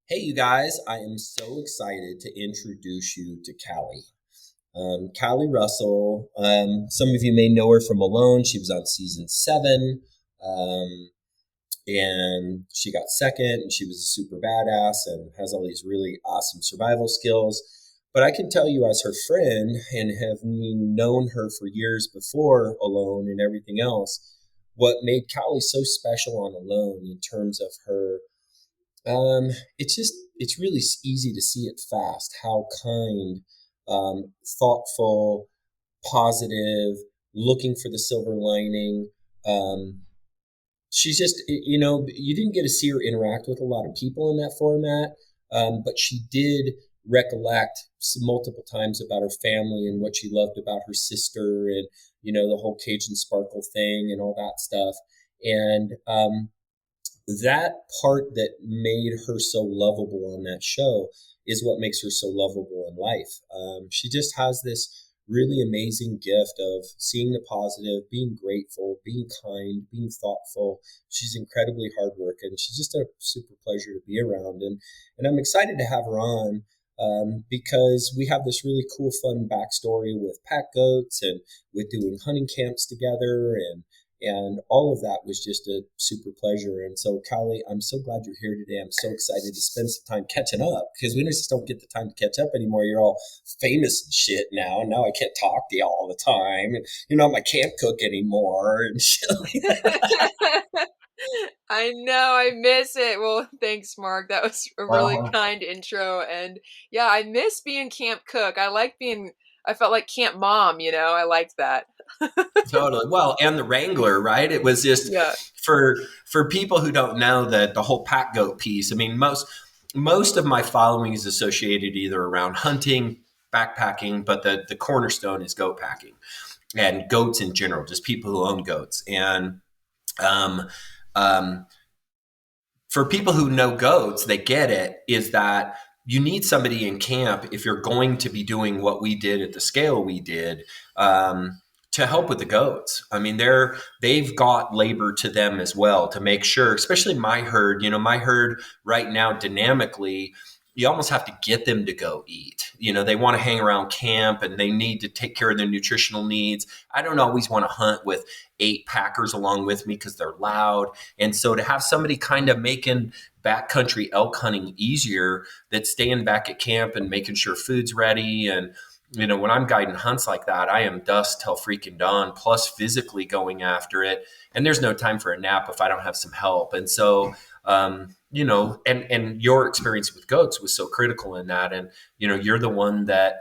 Hey, you guys, I am so excited to introduce you to Callie. Callie Russell, some of you may know her from Alone. She was on season 7, um, and she got second, and she was a super badass and has all these really awesome survival skills. But I can tell you, as her friend, and have known her for years before Alone and everything else, what made Callie so special on Alone in terms of her it's really easy to see it fast how kind, thoughtful, positive, looking for the silver lining. Um, she's just, you didn't get to see her interact with a lot of people in that format, but she did recollect multiple times about her family and what she loved about her sister and, the whole Cajun Sparkle thing and all that stuff. And that part that made her so lovable on that show is what makes her so lovable in life. She just has this really amazing gift of seeing the positive, being grateful, being kind, being thoughtful. She's incredibly hardworking. She's just a super pleasure to be around. And I'm excited to have her on because we have this really cool, fun backstory with PackGoats and with doing hunting camps together and all of that was just a super pleasure. And so, Callie, I'm so glad you're here today. I'm so excited to spend some time catching up because we just don't get the time to catch up anymore. You're all famous and shit now. Now I can't talk to you all the time. And you're not my camp cook anymore and shit like that. I know, I miss it. Well, thanks, Mark. That was a really Uh-huh. kind intro. And yeah, I miss being camp cook. I felt like camp mom, I liked that. Totally. Well, and the Wrangler, right? It was just Yeah. for people who don't know that the whole pack goat piece. I mean, most of my following is associated either around hunting, backpacking, but the cornerstone is goat packing and goats in general, just people who own goats. And um, um, for people who know goats, they get it, is that you need somebody in camp if you're going to be doing what we did at the scale we did, to help with the goats. I mean, they've got labor to them as well to make sure, especially my herd. My herd right now, dynamically, you almost have to get them to go eat. They want to hang around camp and they need to take care of their nutritional needs. I don't always want to hunt with 8 packers along with me because they're loud. And so to have somebody kind of making backcountry elk hunting easier, that's staying back at camp and making sure food's ready. And, when I'm guiding hunts like that, I am dusk till freaking dawn, plus physically going after it. And there's no time for a nap if I don't have some help. And so, and your experience with goats was so critical in that. And, you're the one that,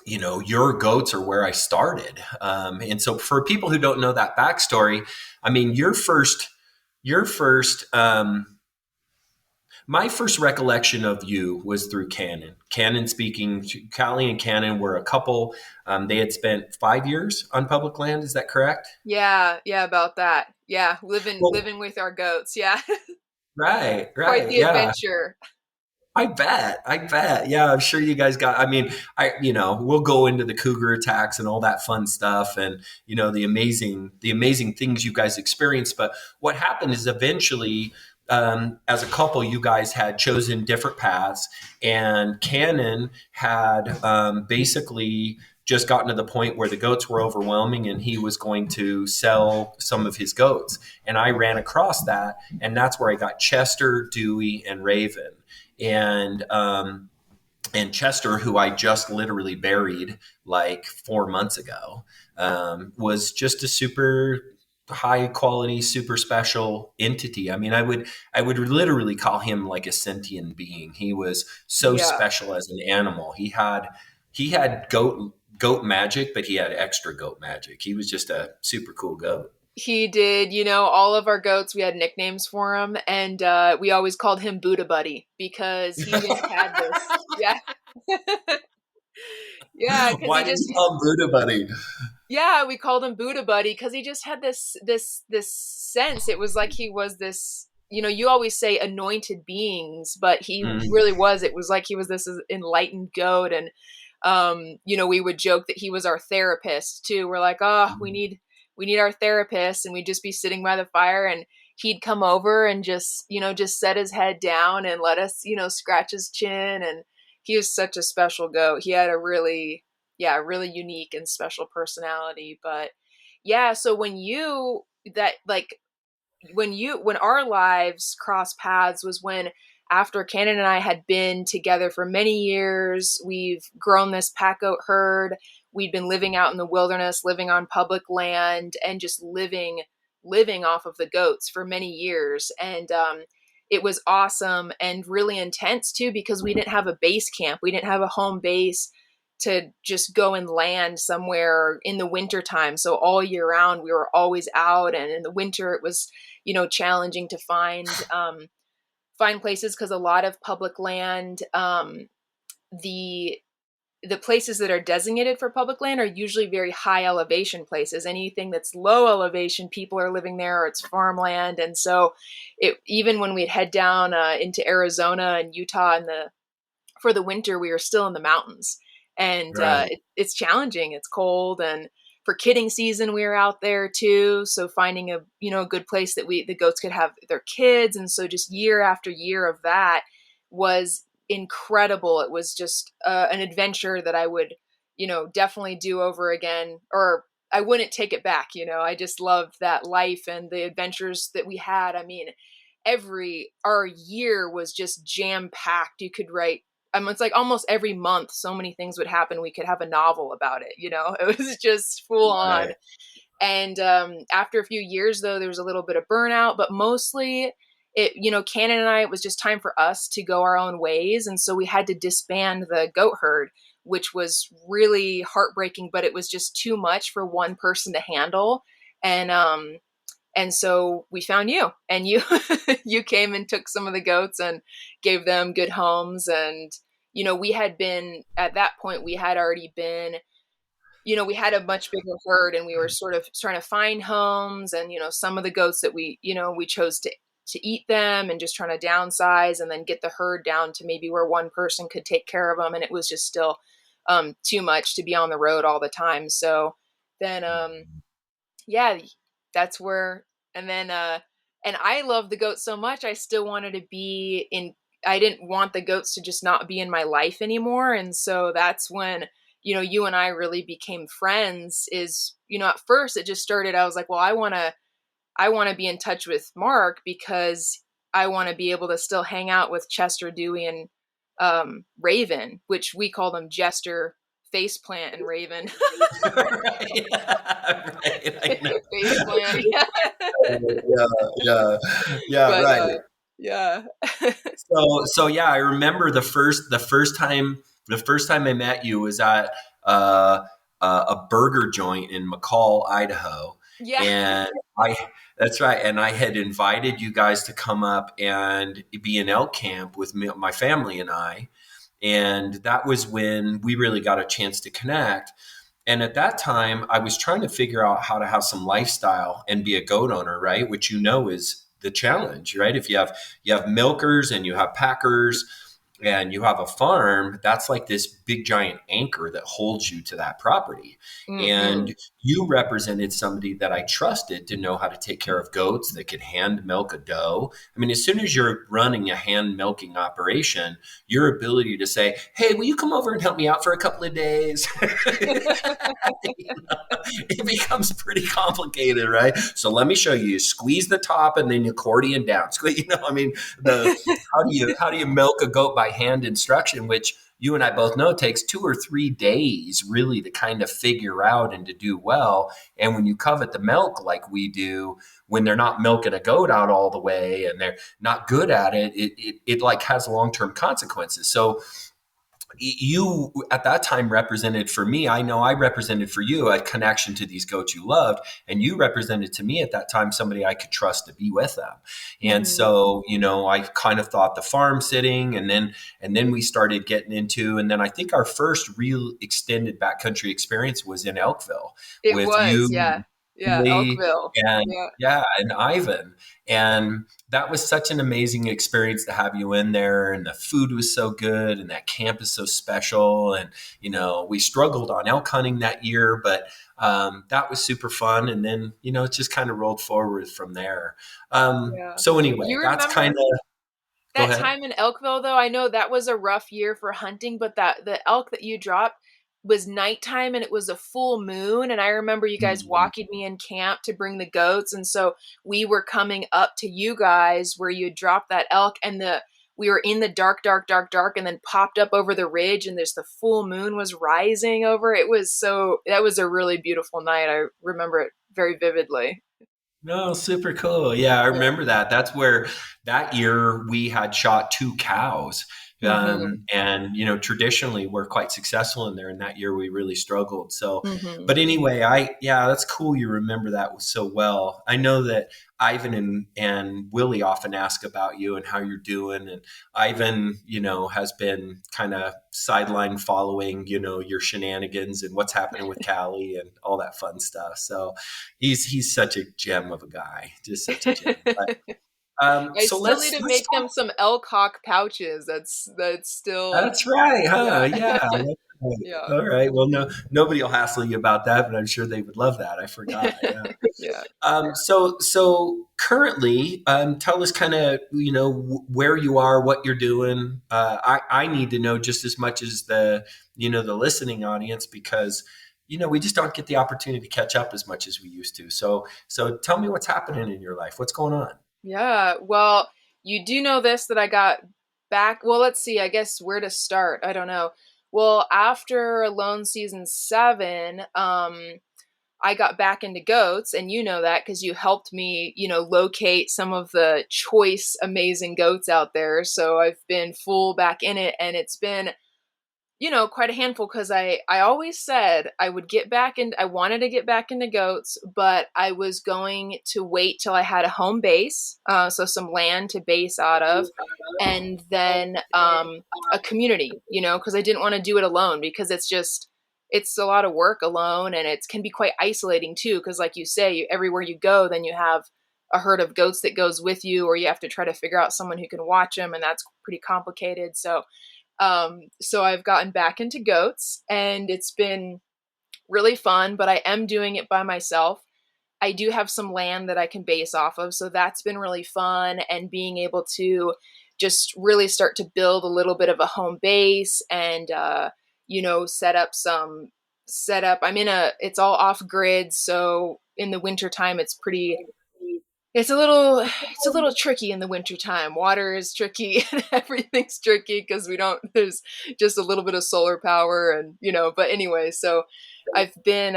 your goats are where I started. And so for people who don't know that backstory, I mean, your first, my first recollection of you was through Canon. Canon speaking, Callie and Canon were a couple. They had spent 5 years on public land. Is that correct? Yeah, yeah, about that. Yeah, living Well, living with our goats. Yeah. right, Quite right. the Yeah. adventure. I bet. I bet. Yeah, I'm sure you guys got. I mean, we'll go into the cougar attacks and all that fun stuff, and the amazing things you guys experienced. But what happened is eventually, as a couple, you guys had chosen different paths, and Cannon had basically just gotten to the point where the goats were overwhelming, and he was going to sell some of his goats. And I ran across that, and that's where I got Chester, Dewey, and Raven and Chester, who I just literally buried like 4 months ago, was just a super high quality, super special entity. I mean, I would literally call him like a sentient being. He was so Yeah. special as an animal. He had goat magic, but he had extra goat magic. He was just a super cool goat. He did, all of our goats, we had nicknames for him, and we always called him Buddha Buddy because he just had this. Yeah. Yeah, because Why he did just you call him Buddha Buddy? yeah, we called him Buddha Buddy because he just had this sense. It was like he was this, you always say anointed beings, but he Mm. really was. It was like he was this enlightened goat, and we would joke that he was our therapist too. We're like, oh, we need our therapist, and we'd just be sitting by the fire, and he'd come over and just, just set his head down and let us, scratch his chin. And he was such a special goat. He had a really, yeah, really unique and special personality. But yeah, so when our lives crossed paths was when, after Cannon and I had been together for many years, we've grown this pack goat herd. We'd been living out in the wilderness, living on public land, and just living off of the goats for many years. And it was awesome and really intense too, because we didn't have a base camp. We didn't have a home base to just go and land somewhere in the winter time. So all year round, we were always out. And in the winter, it was, challenging to find places, because a lot of public land, the places that are designated for public land are usually very high elevation places. Anything that's low elevation, people are living there, or it's farmland. And so even when we'd head down into Arizona and Utah for the winter, we were still in the mountains. And Right. it's challenging. It's cold. And for kidding season, we were out there too. So finding a good place that the goats could have their kids. And so just year after year of that was incredible. It was just an adventure that I would, definitely do over again, or I wouldn't take it back. I just loved that life and the adventures that we had. I mean, our year was just jam packed. You could write, it's like almost every month, so many things would happen. We could have a novel about it. It was just full on. Right. And after a few years, though, there was a little bit of burnout, but mostly Cannon and I, it was just time for us to go our own ways. And so we had to disband the goat herd, which was really heartbreaking, but it was just too much for one person to handle. And so we found you, and you you came and took some of the goats and gave them good homes. And we had been, at that point, we had already been, we had a much bigger herd, and we were sort of trying to find homes. And some of the goats that we chose to eat them, and just trying to downsize and then get the herd down to maybe where one person could take care of them. And it was just still too much to be on the road all the time. So then yeah, that's where, and then and I love the goats so much, I still wanted to be in, I didn't want the goats to just not be in my life anymore. And so that's when, you and I really became friends. Is, at first it just started, I was like, well, I want to be in touch with Mark, because I want to be able to still hang out with Chester, Dewey, and Raven, which we call them Jester, Faceplant, and Raven. Right. Right. I know. Faceplant. Yeah. Yeah. Yeah. But Right. yeah. So yeah, I remember the first time I met you was at a burger joint in McCall, Idaho, Yeah. and I that's right, and I had invited you guys to come up and be in elk camp with me, my family, and I, and that was when we really got a chance to connect. And at that time, I was trying to figure out how to have some lifestyle and be a goat owner, right? Which is the challenge, right? If you have milkers and you have packers and you have a farm, that's like this big giant anchor that holds you to that property. Hmm. And you represented somebody that I trusted to know how to take care of goats that could hand milk a doe. I mean, as soon as you're running a hand milking operation, your ability to say, "Hey, will you come over and help me out for a couple of days?" It becomes pretty complicated, right? So let me show you. You squeeze the top and then you accordion down. I mean, the how do you milk a goat by hand instruction, which you and I both know takes 2 or 3 days really to kind of figure out and to do well. And when you covet the milk like we do, when they're not milking a goat out all the way and they're not good at it, it like has long-term consequences. So you at that time represented for me, I know I represented for you a connection to these goats you loved, and you represented to me at that time somebody I could trust to be with them. And Hmm. so I kind of thought the farm sitting, and then we started getting into, and then I think our first real extended backcountry experience was in Elkville It with was, you yeah. Yeah, Elkville. and Yeah. yeah, and Ivan. And that was such an amazing experience to have you in there. And the food was so good, and that camp is so special. And, we struggled on elk hunting that year, but that was super fun. And then, it just kind of rolled forward from there. Yeah. So, anyway, You that's kind remember of, go that ahead. time in Elkville though? I know that was a rough year for hunting, but that the elk that you dropped was nighttime and it was a full moon, and I remember you guys Mhm. walking me in camp to bring the goats, and so we were coming up to you guys where you had dropped that elk, and the we were in the dark, dark, dark, dark, and then popped up over the ridge, and there's the full moon was rising over. It was so that was a really beautiful night. I remember it very vividly. No, super cool. Yeah, I Yeah. remember that. That's where that year we had shot two cows. Mhm. And, traditionally we're quite successful in there. And that year we really struggled. So, Mhm. but anyway, yeah, that's cool. You remember that so well. I know that Ivan and Willie often ask about you and how you're doing. And Ivan, has been kind of sideline following, your shenanigans and what's happening with Callie and all that fun stuff. So, he's such a gem of a guy, just such a gem. But I so still need let's to let's make talk. them some elk hawk pouches. That's still That's right, huh? yeah. Yeah. That's right. Yeah. All right. Well, no, nobody will hassle you about that, but I'm sure they would love that. I forgot. Yeah. Yeah. So currently, tell us kind of where you are, what you're doing. I need to know just as much as the listening audience because we just don't get the opportunity to catch up as much as we used to. So tell me what's happening in your life. What's going on? Yeah. Well, you do know this that I got back. Well, let's see. I guess where to start. I don't know. Well, after Lone Season 7, I got back into goats, and you know that because you helped me, locate some of the choice, amazing goats out there. So I've been full back in it, and it's been quite a handful because I always said I would get back in. I wanted to get back into goats, but I was going to wait till I had a home base, so some land to base out of, and then a community, because I didn't want to do it alone because it's a lot of work alone, and it can be quite isolating too. Because like you say, everywhere you go, then you have a herd of goats that goes with you, or you have to try to figure out someone who can watch them, and that's pretty complicated. So I've gotten back into goats and it's been really fun, but I am doing it by myself. I do have some land that I can base off of, so that's been really fun, and being able to just really start to build a little bit of a home base and set up some setup. It's all off grid, so in the wintertime it's a little tricky in the wintertime. Water is tricky and everything's tricky because we don't there's just a little bit of solar power, and but anyway, so I've been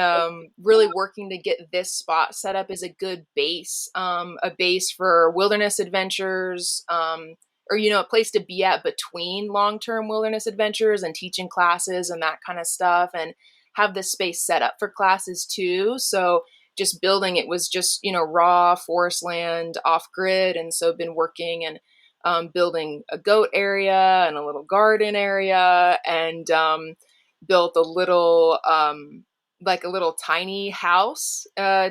really working to get this spot set up as a good base, a base for wilderness adventures, or a place to be at between long-term wilderness adventures and teaching classes and that kind of stuff, and have this space set up for classes too. So just building it was just raw forest land off grid, and so been working and building a goat area and a little garden area, and built a little like a little tiny house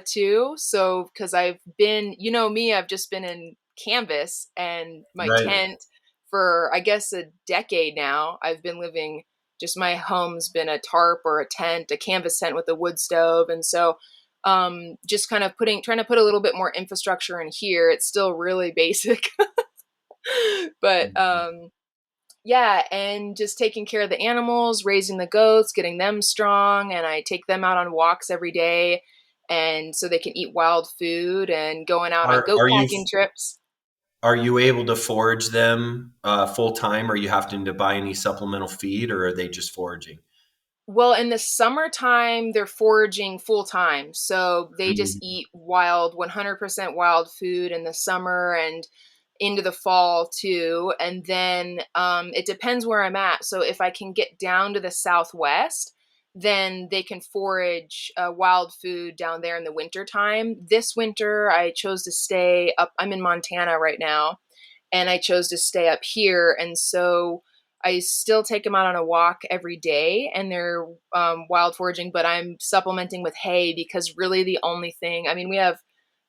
too. So because I've been, me, I've just been in canvas and my Right. tent for I guess a decade now. I've been living, just my home's been a tarp or a tent, a canvas tent with a wood stove, and so just kind of trying to put a little bit more infrastructure in here. It's still really basic, but yeah, and just taking care of the animals, raising the goats, getting them strong, and I take them out on walks every day, and so they can eat wild food, and going out on Are goat are you packing trips. are you able to forage them full time? Are you having to buy any supplemental feed, or are they just foraging? Well, in the summertime, they're foraging full time. So they just Mhm. eat wild, 100% wild food in the summer and into the fall too. And then it depends where I'm at. So if I can get down to the southwest, then they can forage wild food down there in the wintertime. This winter, I chose to stay up. I'm in Montana right now, and I chose to stay up here. And so I still take them out on a walk every day, and they're wild foraging, but I'm supplementing with hay because really the only thing, I mean, we have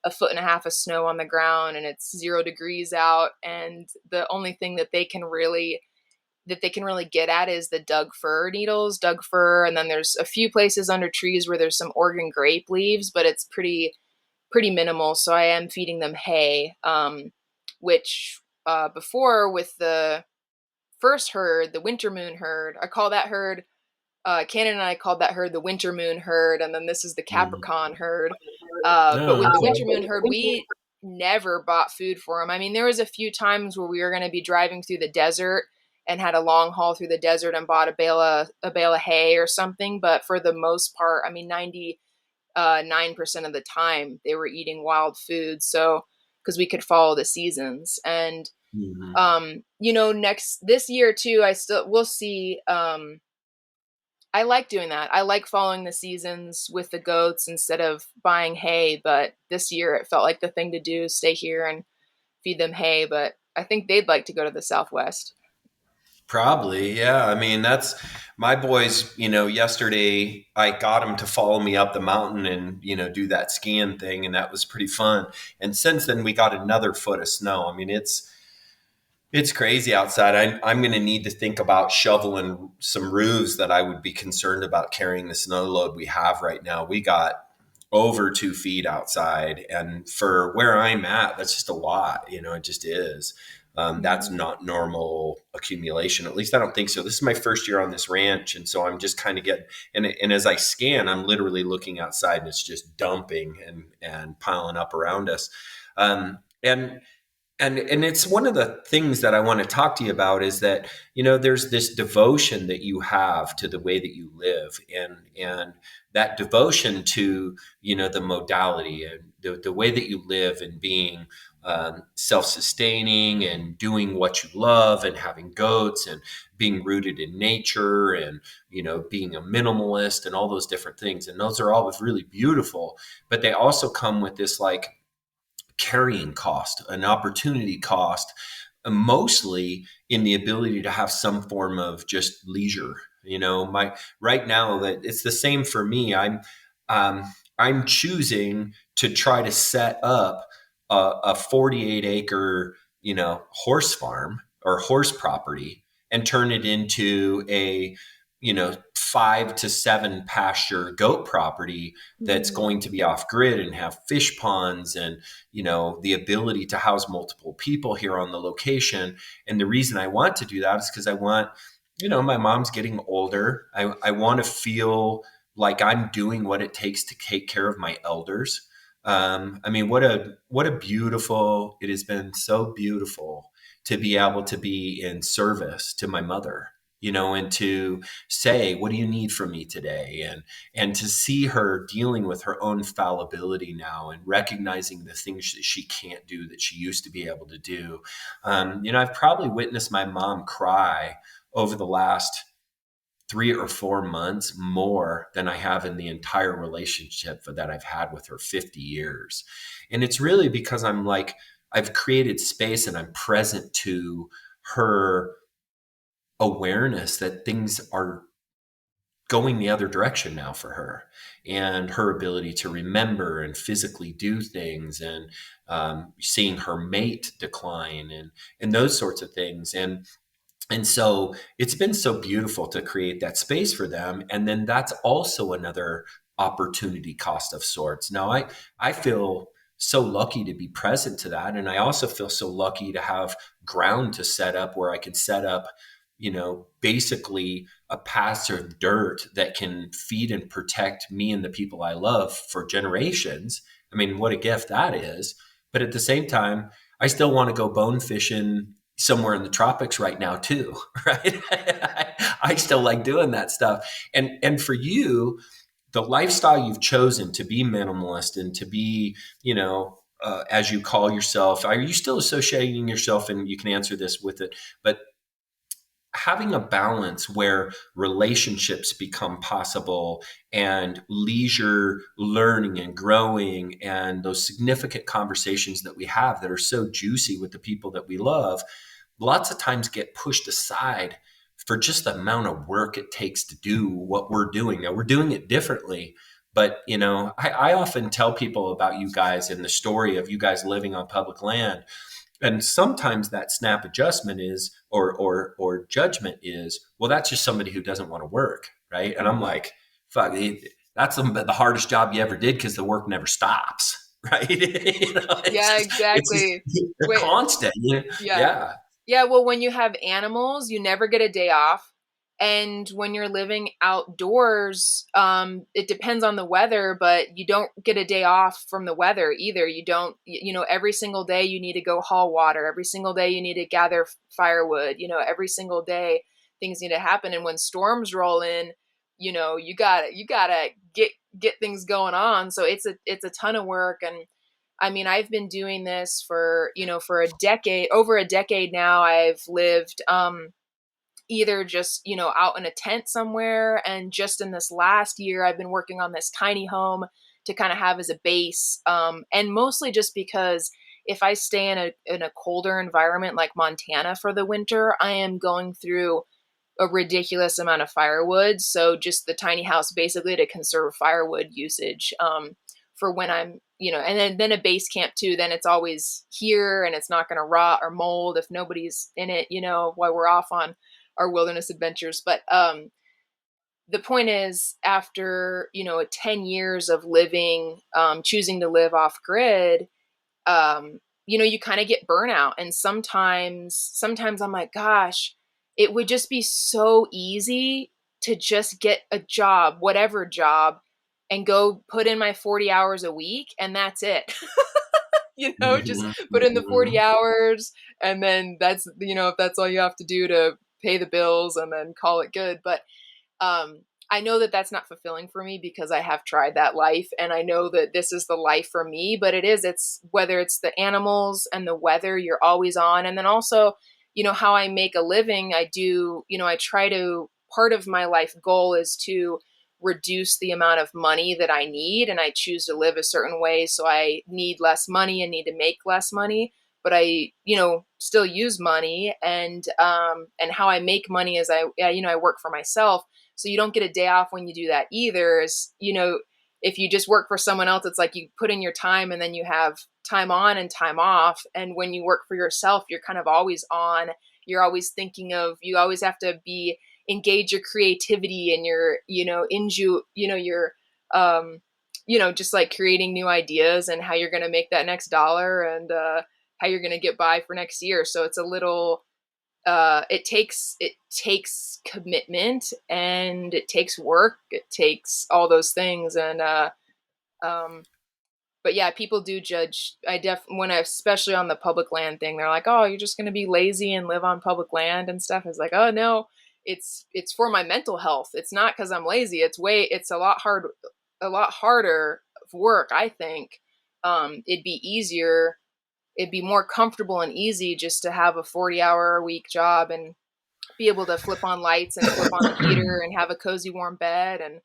a foot and a half of snow on the ground and it's 0 degrees out. And the only thing that they can really get at is the Doug fir needles, Doug fir. And then there's a few places under trees where there's some Oregon grape leaves, but it's pretty minimal. So I am feeding them hay, which before with the first herd, the winter moon herd, I call that herd, Cannon and I called that herd the winter moon herd. And then this is the Mm. Capricorn herd. But Oh, with the okay. winter moon herd, we never bought food for them. I mean, there was a few times where we were going to be driving through the desert and had a long haul through the desert and bought a bale of hay or something. But for the most part, I mean, 9% of the time they were eating wild food. So, because we could follow the seasons. And, Mhm. this year too, we'll see. I like doing that. I like following the seasons with the goats instead of buying hay. But this year it felt like the thing to do, stay here and feed them hay. But I think they'd like to go to the Southwest. Probably, yeah. I mean, that's my boys, yesterday I got them to follow me up the mountain and, do that skiing thing, and that was pretty fun. And since then we got another foot of snow. I mean, it's crazy outside. I'm going to need to think about shoveling some roofs that I would be concerned about carrying the snow load we have right now. We got over 2 feet outside, and for where I'm at, that's just a lot. It just is. That's Mm-hmm. not normal accumulation. At least I don't think so. This is my first year on this ranch, and so I'm just kind of getting. And as I scan, I'm literally looking outside, and it's just dumping and piling up around us. Um, and and it's one of the things that I want to talk to you about is that there's this devotion that you have to the way that you live, and that devotion to the modality and the way that you live and being self-sustaining and doing what you love and having goats and being rooted in nature and being a minimalist and all those different things, and those are all really beautiful, but they also come with this like carrying cost, an opportunity cost, mostly in the ability to have some form of just leisure. My right now that it's the same for me. I'm choosing to try to set up a 48 acre horse farm or horse property and turn it into a 5 to 7 pasture goat property that's Mm-hmm. going to be off grid and have fish ponds and the ability to house multiple people here on the location. And the reason I want to do that is because I want, my mom's getting older. I want to feel like I'm doing what it takes to take care of my elders. I mean, what a beautiful, it has been so beautiful to be able to be in service to my mother, and to say, what do you need from me today? And to see her dealing with her own fallibility now and recognizing the things that she can't do that she used to be able to do. I've probably witnessed my mom cry over the last 3 or 4 months more than I have in the entire relationship that I've had with her 50 years. And it's really because I'm like, I've created space and I'm present to her awareness that things are going the other direction now for her, and her ability to remember and physically do things, and seeing her mate decline and those sorts of things. And so it's been so beautiful to create that space for them. And then that's also another opportunity cost of sorts. Now, I feel so lucky to be present to that. And I also feel so lucky to have ground to set up where I can set up, basically a patch of dirt that can feed and protect me and the people I love for generations. I mean, what a gift that is. But at the same time, I still want to go bone fishing somewhere in the tropics right now too, right? I still like doing that stuff. And for you, the lifestyle you've chosen to be minimalist and to be, as you call yourself, are you still associating yourself, and you can answer this with it, but having a balance where relationships become possible and leisure learning and growing and those significant conversations that we have that are so juicy with the people that we love lots of times get pushed aside for just the amount of work it takes to do what we're doing. Now we're doing it differently, but I often tell people about you guys and the story of you guys living on public land. And sometimes that snap adjustment is, or judgment is, well, that's just somebody who doesn't want to work, right? And I'm Mm-hmm. like, fuck, that's the hardest job you ever did because the work never stops, right? Yeah, It's just exactly. you're Wait, constant. yeah. Yeah. Yeah, well, when you have animals, you never get a day off. And when you're living outdoors, it depends on the weather, but you don't get a day off from the weather either. You don't, every single day you need to go haul water. Every single day you need to gather firewood. Every single day things need to happen. And when storms roll in, you gotta get things going on. So it's a ton of work. And I mean, I've been doing this for a decade, over a decade now. I've lived either just, out in a tent somewhere. And just in this last year, I've been working on this tiny home to kind of have as a base. And mostly just because if I stay in a colder environment like Montana for the winter, I am going through a ridiculous amount of firewood. So just the tiny house basically to conserve firewood usage for when I'm, and then a base camp too. Then it's always here and it's not going to rot or mold if nobody's in it, while we're off on our wilderness adventures. But the point is, after 10 years of living, choosing to live off grid, you kind of get burnout. And sometimes I'm like, gosh, it would just be so easy to just get a job, whatever job, and go put in my 40 hours a week and that's it. Just Mhm, put in the 40 mhm. hours and then that's, if that's all you have to do to pay the bills and then call it good. But um, I know that that's not fulfilling for me because I have tried that life and I know that this is the life for me, but it's whether it's the animals and the weather you're always on. And then also, how I make a living, I do, I try to, part of my life goal is to reduce the amount of money that I need. And I choose to live a certain way. So I need less money and need to make less money, but I, still use money. And how I make money is I work for myself. So you don't get a day off when you do that either. If you just work for someone else, it's like you put in your time and then you have time on and time off. And when you work for yourself, you're kind of always on. You're always thinking of, you always have to be engage your creativity and your, your, just like creating new ideas and how you're going to make that next dollar and how you're going to get by for next year. So it's a little, it takes commitment and it takes work. It takes all those things. And um but yeah, people do judge. Especially on the public land thing, they're like, oh, you're just going to be lazy and live on public land and stuff. It's like, oh no, it's for my mental health. It's not because I'm lazy. It's a lot harder work, I think. It'd be more comfortable and easy just to have a 40-hour a week job and be able to flip on lights and flip on the heater and have a cozy warm bed and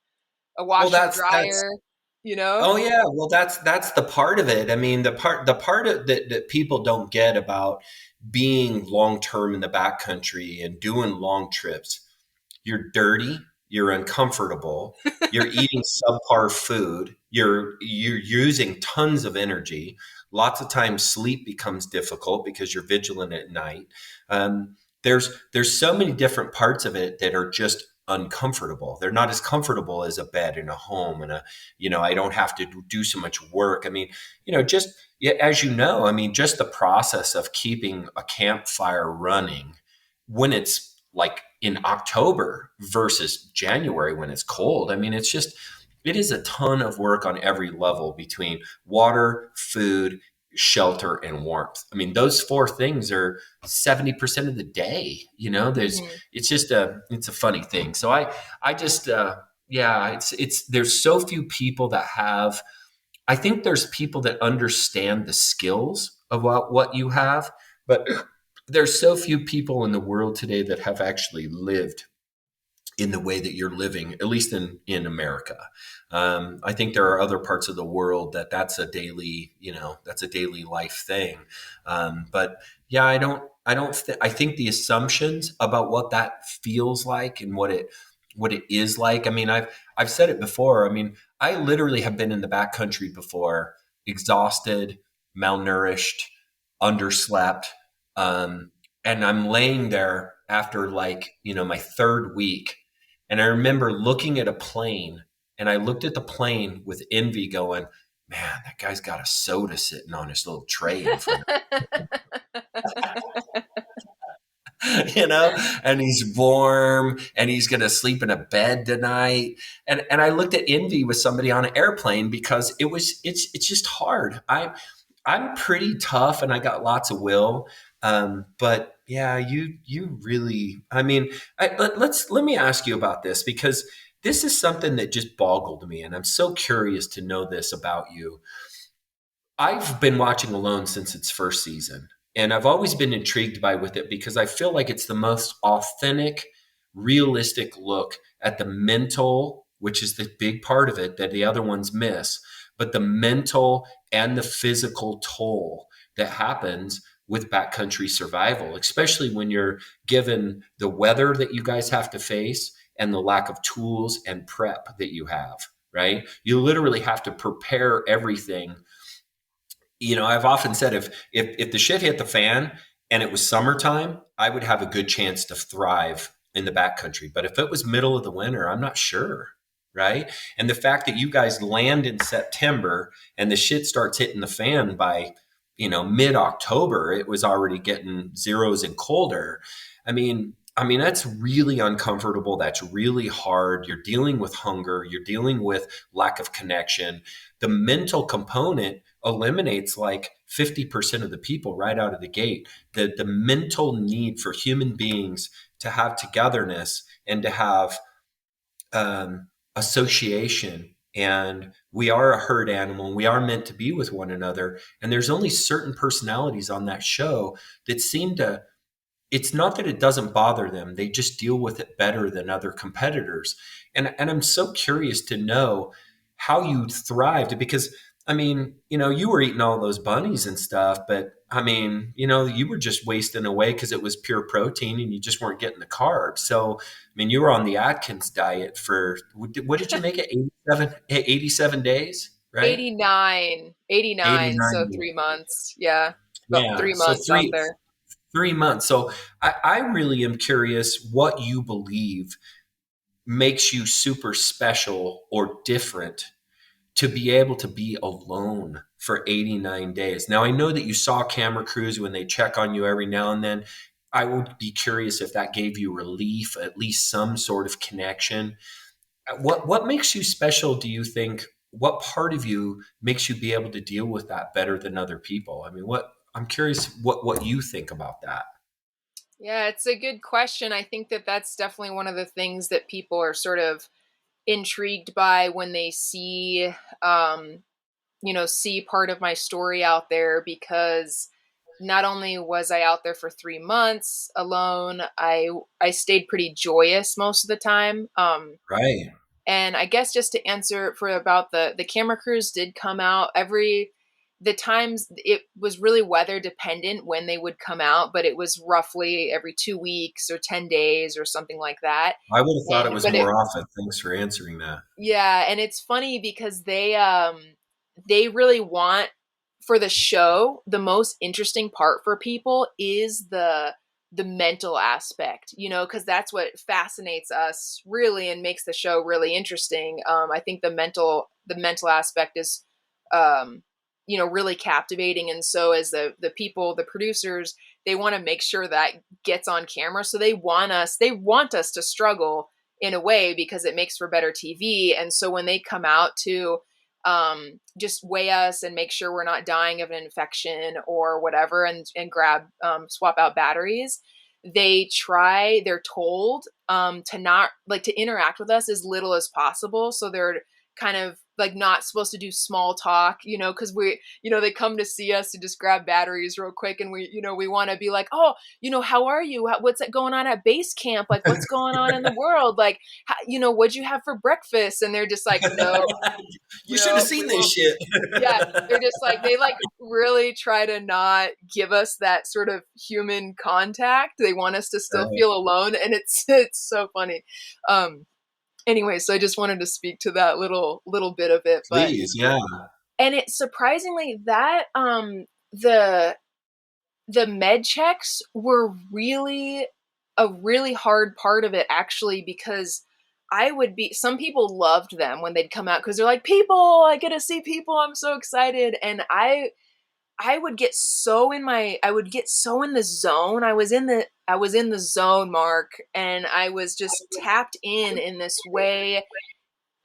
a Well, washer that's dryer, you know? oh yeah, well that's the part of it. I mean, the part that people don't get about being long term in the backcountry and doing long trips. You're dirty, you're uncomfortable, you're eating subpar food, you're using tons of energy. Lots of times sleep becomes difficult because you're vigilant at night. There's so many different parts of it that are just uncomfortable. They're not as comfortable as a bed in a home and I don't have to do so much work. I mean, just yeah, as I mean, just the process of keeping a campfire running when it's like in October versus January when it's cold. I mean, it is a ton of work on every level between water, food, shelter, and warmth. I mean, those four things are 70% of the day. Hmm. It's a funny thing. So I just, yeah, there's so few people that have, I think there's people that understand the skills of what you have, but there's so few people in the world today that have actually lived in the way that you're living, at least in America. I think there are other parts of the world that's a daily, that's a daily life thing. But yeah, I think the assumptions about what that feels like and what it is like. I mean, I've said it before. I mean, I literally have been in the backcountry before, exhausted, malnourished, underslept. Um, and I'm laying there after like, my third week. And I remember looking at a plane, and I looked at the plane with envy going, man, that guy's got a soda sitting on his little tray in front of him, and he's warm and he's going to sleep in a bed tonight. And I looked at envy with somebody on an airplane because it's just hard. I'm pretty tough and I got lots of will. But yeah, you really, I mean, let me ask you about this, because this is something that just boggled me, and I'm so curious to know this about you. I've been watching Alone since its first season, and I've always been intrigued by with it because I feel like it's the most authentic, realistic look at the mental, which is the big part of it that the other ones miss, but the mental and the physical toll that happens with backcountry survival, especially when you're given the weather that you guys have to face and the lack of tools and prep that you have, right? You literally have to prepare everything. I've often said if the shit hit the fan and it was summertime, I would have a good chance to thrive in the backcountry. But if it was middle of the winter, I'm not sure, right? And the fact that you guys land in September and the shit starts hitting the fan by, mid October, it was already getting zeros and colder. I mean that's really uncomfortable. That's really hard. You're dealing with hunger. You're dealing with lack of connection. The mental component eliminates like 50% of the people right out of the gate. The mental need for human beings to have togetherness and to have association. And we are a herd animal, and we are meant to be with one another. And there's only certain personalities on that show that seem to, it's not that it doesn't bother them, they just deal with it better than other competitors. And I'm so curious to know how you thrived, because I mean, you were eating all those bunnies and stuff, but I mean, you were just wasting away because it was pure protein and you just weren't getting the carbs. So I mean, you were on the Atkins diet for, what did you make it, 87 days, right? 89, 89 so days. 3 months. Yeah, about Yeah, three so months out three there. 3 months. So I really am curious what you believe makes you super special or different to be able to be alone for 89 days. Now, I know that you saw camera crews when they check on you every now and then. I would be curious if that gave you relief, at least some sort of connection. What makes you special, do you think? What part of you makes you be able to deal with that better than other people? I mean, I'm curious what you think about that. Yeah, it's a good question. I think that that's definitely one of the things that people are sort of intrigued by when they see, um, see part of my story out there, because not only was I out there for 3 months alone, I stayed pretty joyous most of the time. Right. And I guess just to answer for about the camera crews did come out every the times. It was really weather dependent when they would come out, but it was roughly every 2 weeks or 10 days or something like that. I would have thought it And was but it more often. Thanks for answering that. Yeah, and it's funny because they really want, for the show, the most interesting part for people is the mental aspect, because that's what fascinates us really and makes the show really interesting. I think the mental aspect is really captivating, and so as the people, the producers, they want to make sure that gets on camera. So they want us to struggle in a way because it makes for better TV. And so when they come out to just weigh us and make sure we're not dying of an infection or whatever, and grab swap out batteries, they're told to not like to interact with us as little as possible. So they're kind of like not supposed to do small talk, you know, because we, you know, they come to see us to just grab batteries real quick, and we, you know, we want to be like, oh, you know, how are you? What's going on at base camp? Like, what's going on in the world? Like, you know, what'd you have for breakfast? And they're just like, no, You should have we seen this won't. shit. Yeah, they're just like, they like really try to not give us that sort of human contact. They want us to still Right. feel alone, and it's so funny. Um, anyway, so I just wanted to speak to that little bit of it, but Please, yeah. and it surprisingly that the med checks were really a really hard part of it, actually, because I would be, some people loved them when they'd come out because they're like, people, I get to see people, I'm so excited. And I would get so in my, I would get so in the zone. I was in the zone, Mark, and I was just tapped in this way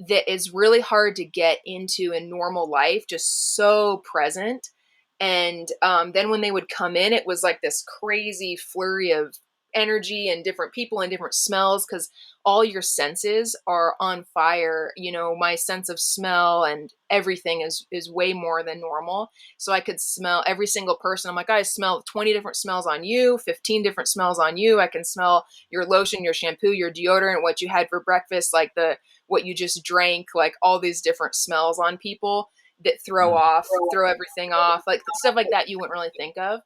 that is really hard to get into in normal life, just so present. And then when they would come in, it was like this crazy flurry of energy and different people and different smells, because all your senses are on fire. You know, my sense of smell and everything is way more than normal. So I could smell every single person. I'm like, I smell 20 different smells on you, 15 different smells on you. I can smell your lotion, your shampoo, your deodorant, what you had for breakfast, like the what you just drank, like all these different smells on people that throw everything off, like stuff like that you wouldn't really think of.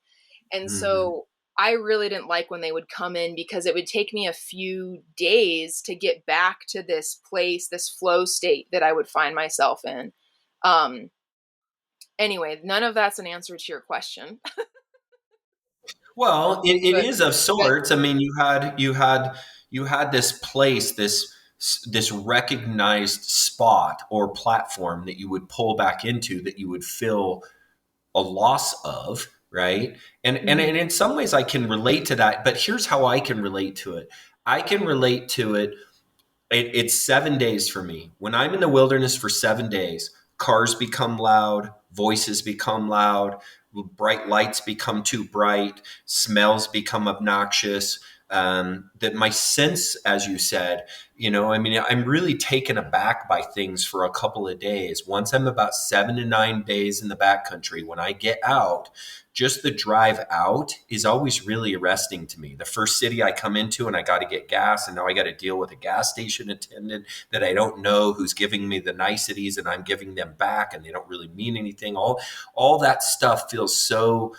And Mm-hmm. so I really didn't like when they would come in, because it would take me a few days to get back to this place, this flow state that I would find myself in. Um, anyway, none of that's an answer to your question. Well, it but is of but sorts. I mean, you had this place, this recognized spot or platform that you would pull back into, that you would feel a loss of, right? And Mhm. in some ways I can relate to that, but here's how I can relate to it. I can relate to it's 7 days for me. When I'm in the wilderness for 7 days, cars become loud, voices become loud, bright lights become too bright, smells become obnoxious. That my sense, as you said, I mean, I'm really taken aback by things for a couple of days. Once I'm about 7 to 9 days in the backcountry, when I get out, just the drive out is always really arresting to me. The first city I come into and I got to get gas, and now I got to deal with a gas station attendant that I don't know, who's giving me the niceties and I'm giving them back and they don't really mean anything. All that stuff feels so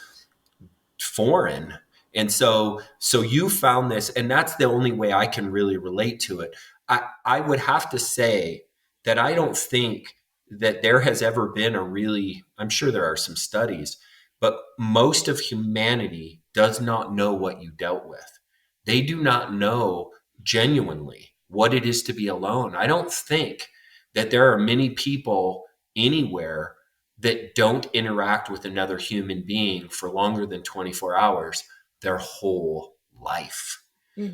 foreign. And so you found this, and that's the only way I can really relate to it. I would have to say that I don't think that there has ever been a really, I'm sure there are some studies, but most of humanity does not know what you dealt with. They do not know genuinely what it is to be alone. I don't think that there are many people anywhere that don't interact with another human being for longer than 24 hours their whole life.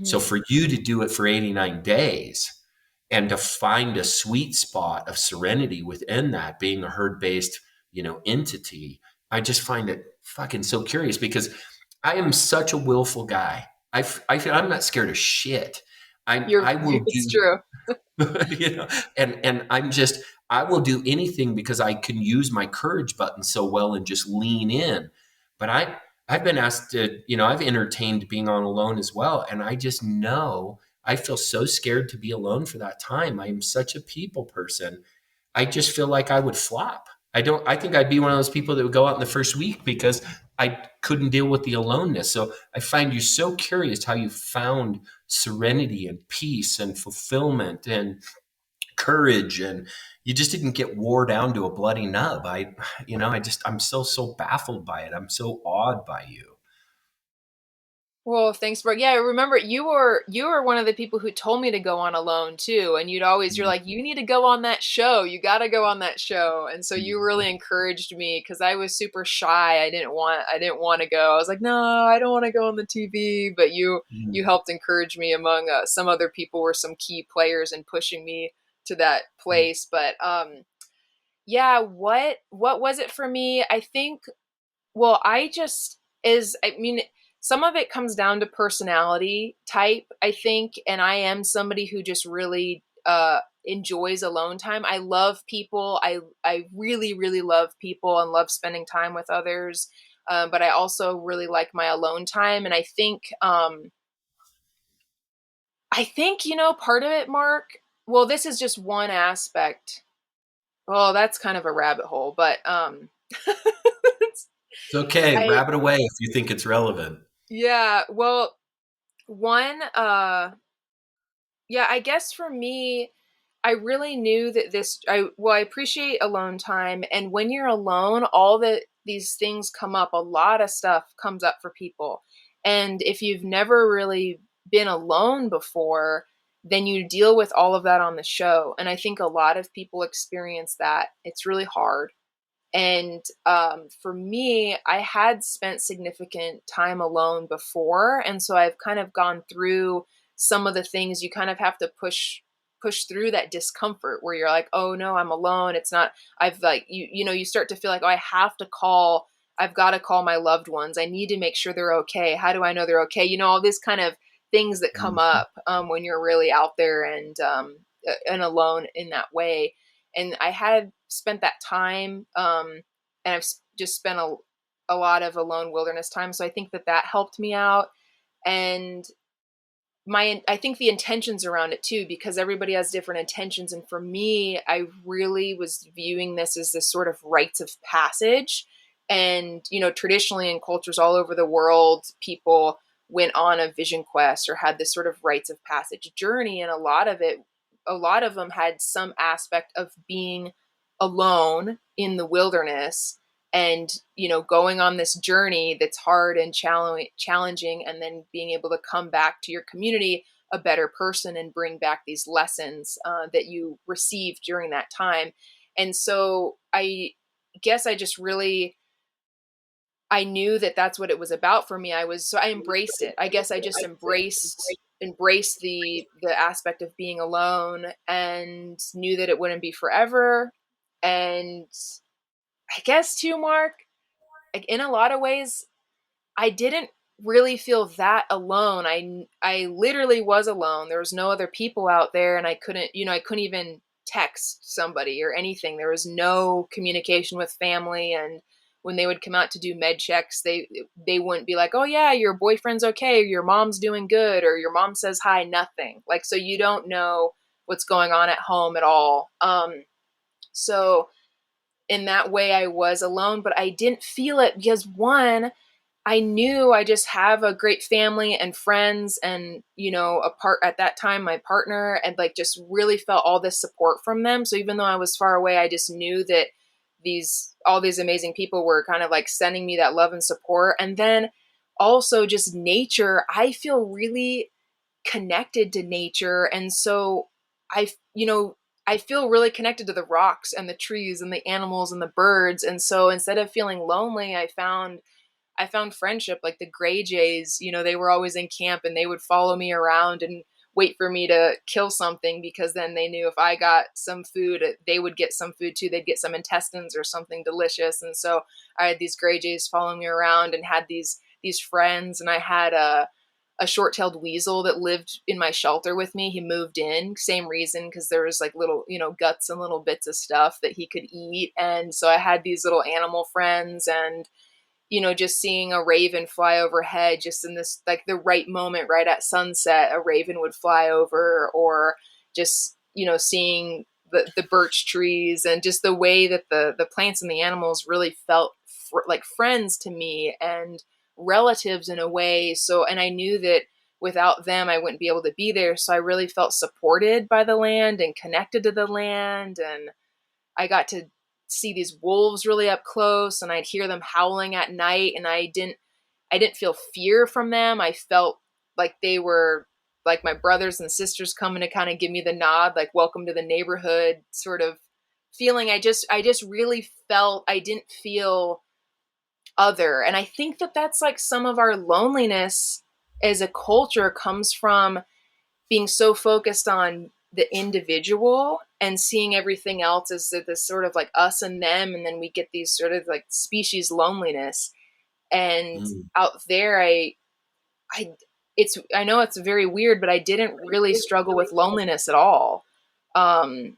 So Mhm. for you to do it for 89 days and to find a sweet spot of serenity within that, being a herd-based, entity, I just find it fucking so curious, because I am such a willful guy. I'm not scared of shit. I will It's do true. you know and I will do anything because I can use my courage button so well and just lean in. But I've been asked to, I've entertained being on alone as well, and I just know I feel so scared to be alone for that time. I am such a people person. I just feel like I would flop. I think I'd be one of those people that would go out in the first week because I couldn't deal with the aloneness. So I find you so curious how you found serenity and peace and fulfillment and courage, and you just didn't get wore down to a bloody nub. I'm so baffled by it. I'm so awed by you. Well, thanks, Brooke. Yeah, I remember you were one of the people who told me to go on alone too, and you're like, you need to go on that show. You got to go on that show. And so you really encouraged me, because I was super shy. I didn't want to go. I was like, no, I don't want to go on the TV. But you helped encourage me, among some other people were some key players in pushing me to that place. But yeah, what was it for me? I think, well, I mean, some of it comes down to personality type, I think. And I am somebody who just really enjoys alone time. I love people. I really, really love people and love spending time with others. But I also really like my alone time. And I think, part of it, Mark, well, this is just one aspect. Oh, that's kind of a rabbit hole, but It's okay. I Wrap it away if you think it's relevant. yeah, well, one yeah, I guess for me, I really knew that I appreciate alone time, and when you're alone, all these things come up. A lot of stuff comes up for people. And if you've never really been alone before, then you deal with all of that on the show. And I think a lot of people experience that. It's really hard. And for me, I had spent significant time alone before, and so I've kind of gone through some of the things you kind of have to push through that discomfort where you're like, oh no, I'm alone. It's not. I've like you start to feel like, oh, I have to call. I've got to call my loved ones. I need to make sure they're okay. How do I know they're okay? All this kind of things that come Mhm. up when you're really out there and alone in that way. And I had spent that time, and just spent a lot of alone wilderness time. So I think that helped me out. And I think the intentions around it too, because everybody has different intentions. And for me, I really was viewing this as this sort of rites of passage. And, traditionally in cultures all over the world, people went on a vision quest or had this sort of rites of passage journey. And a lot of them had some aspect of being alone in the wilderness and going on this journey that's hard and challenging, and then being able to come back to your community a better person and bring back these lessons that you received during that time. And so I guess I knew that that's what it was about for me. I embraced it. I guess I just embraced the aspect of being alone and knew that it wouldn't be forever. And I guess too, Mark, like in a lot of ways, I didn't really feel that alone. I literally was alone. There was no other people out there, and I couldn't even text somebody or anything. There was no communication with family, and when they would come out to do med checks, they wouldn't be like, "Oh yeah, your boyfriend's okay, or your mom's doing good, or your mom says hi." Nothing. Like, so you don't know what's going on at home at all. So in that way I was alone, but I didn't feel it because one, I knew I just have a great family and friends and, a part at that time, my partner, and like just really felt all this support from them. So even though I was far away, I just knew that all these amazing people were kind of like sending me that love and support. And then also just nature, I feel really connected to nature. And so I, you know, I feel really connected to the rocks and the trees and the animals and the birds. And so instead of feeling lonely, I found friendship. Like the Gray Jays, they were always in camp and they would follow me around and wait for me to kill something, because then they knew if I got some food, they would get some food too. They'd get some intestines or something delicious. And so I had these Gray Jays following me around and had these friends. And I had a short-tailed weasel that lived in my shelter with me. He moved in, same reason, because there was like little, guts and little bits of stuff that he could eat. And so I had these little animal friends, and just seeing a raven fly overhead, just in this, like the right moment, right at sunset, a raven would fly over, or just, seeing the birch trees and just the way that the plants and the animals really felt like friends to me and relatives in a way. So, and I knew that without them, I wouldn't be able to be there. So I really felt supported by the land and connected to the land. And I got to see these wolves really up close, and I'd hear them howling at night, and I didn't feel fear from them. I felt like they were like my brothers and sisters coming to kind of give me the nod, like welcome to the neighborhood sort of feeling. I just really felt I didn't feel other. And I think that that's like some of our loneliness as a culture comes from being so focused on the individual and seeing everything else as this sort of like us and them, and then we get these sort of like species loneliness. And Mm. out there, I I know it's very weird, but I didn't really struggle with loneliness at all. um,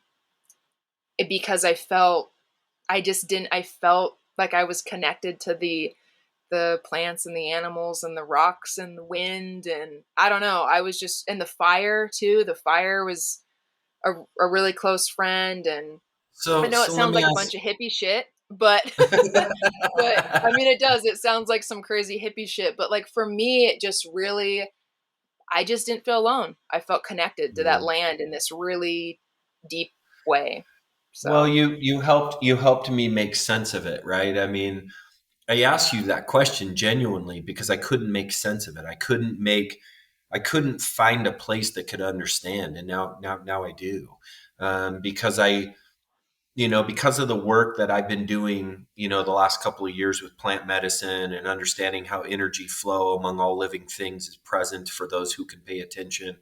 because I felt like I was connected to the plants and the animals and the rocks and the wind, and I don't know, I was just, and the fire too. The fire was a really close friend, and I know it So let sounds me like a ask. bunch of hippie shit, but but I mean it does. It sounds like some crazy hippie shit, but like for me it just really, I just didn't feel alone. I felt connected to that Yeah. land in this really deep way. Well, So, you helped me make sense of it, right? I mean, I asked you that question genuinely because I couldn't make sense of it. I couldn't find a place that could understand, and now I do, because because of the work that I've been doing, the last couple of years with plant medicine and understanding how energy flow among all living things is present for those who can pay attention.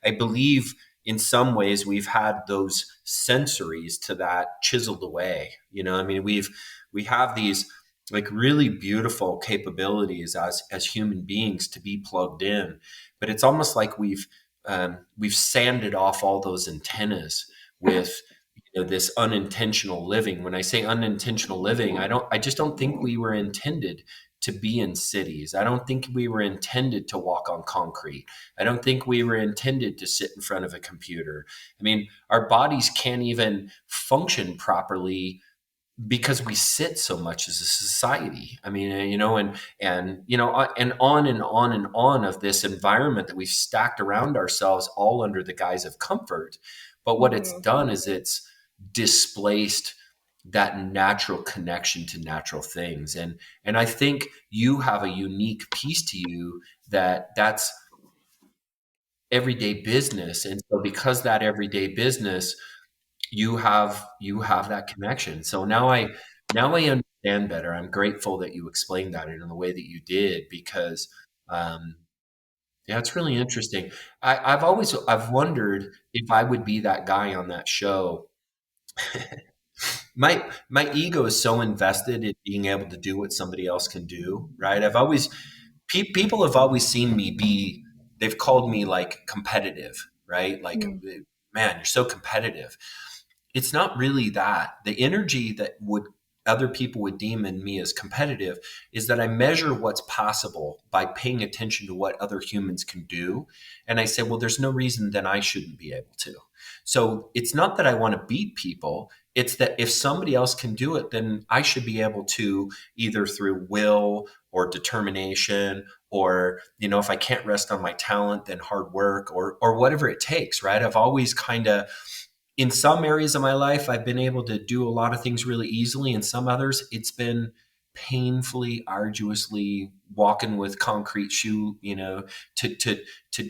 I believe in some ways we've had those sensories to that chiseled away. I mean, we have these like really beautiful capabilities as human beings to be plugged in, but it's almost like we've sanded off all those antennas with this unintentional living. When I say unintentional living, I just don't think we were intended to be in cities. I don't think we were intended to walk on concrete. I don't think we were intended to sit in front of a computer. I mean, our bodies can't even function properly because we sit so much as a society. I mean, and on and on and on of this environment that we've stacked around ourselves all under the guise of comfort. But what it's mhm. done is it's displaced that natural connection to natural things. And I think you have a unique piece to you that's everyday business. And so because that everyday business, you have that connection. So now I understand better. I'm grateful that you explained that in the way that you did because um, yeah, it's really interesting. I've wondered if I would be that guy on that show. My ego is so invested in being able to do what somebody else can do, right? People have always seen me be. They've called me like competitive, right? Like, Mm. man, you're so competitive. It's not really that. The energy that would other people would deem in me as competitive is that I measure what's possible by paying attention to what other humans can do. And I say, well, there's no reason then I shouldn't be able to. So it's not that I want to beat people. It's that if somebody else can do it, then I should be able to either through will or determination, or, if I can't rest on my talent, then hard work or whatever it takes, right? I've always kind of, in some areas of my life, I've been able to do a lot of things really easily. In some others, it's been painfully, arduously walking with concrete shoe, to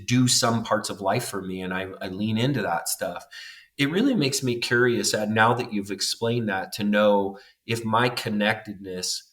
do some parts of life for me. And I lean into that stuff. It really makes me curious, now that you've explained that, to know if my connectedness,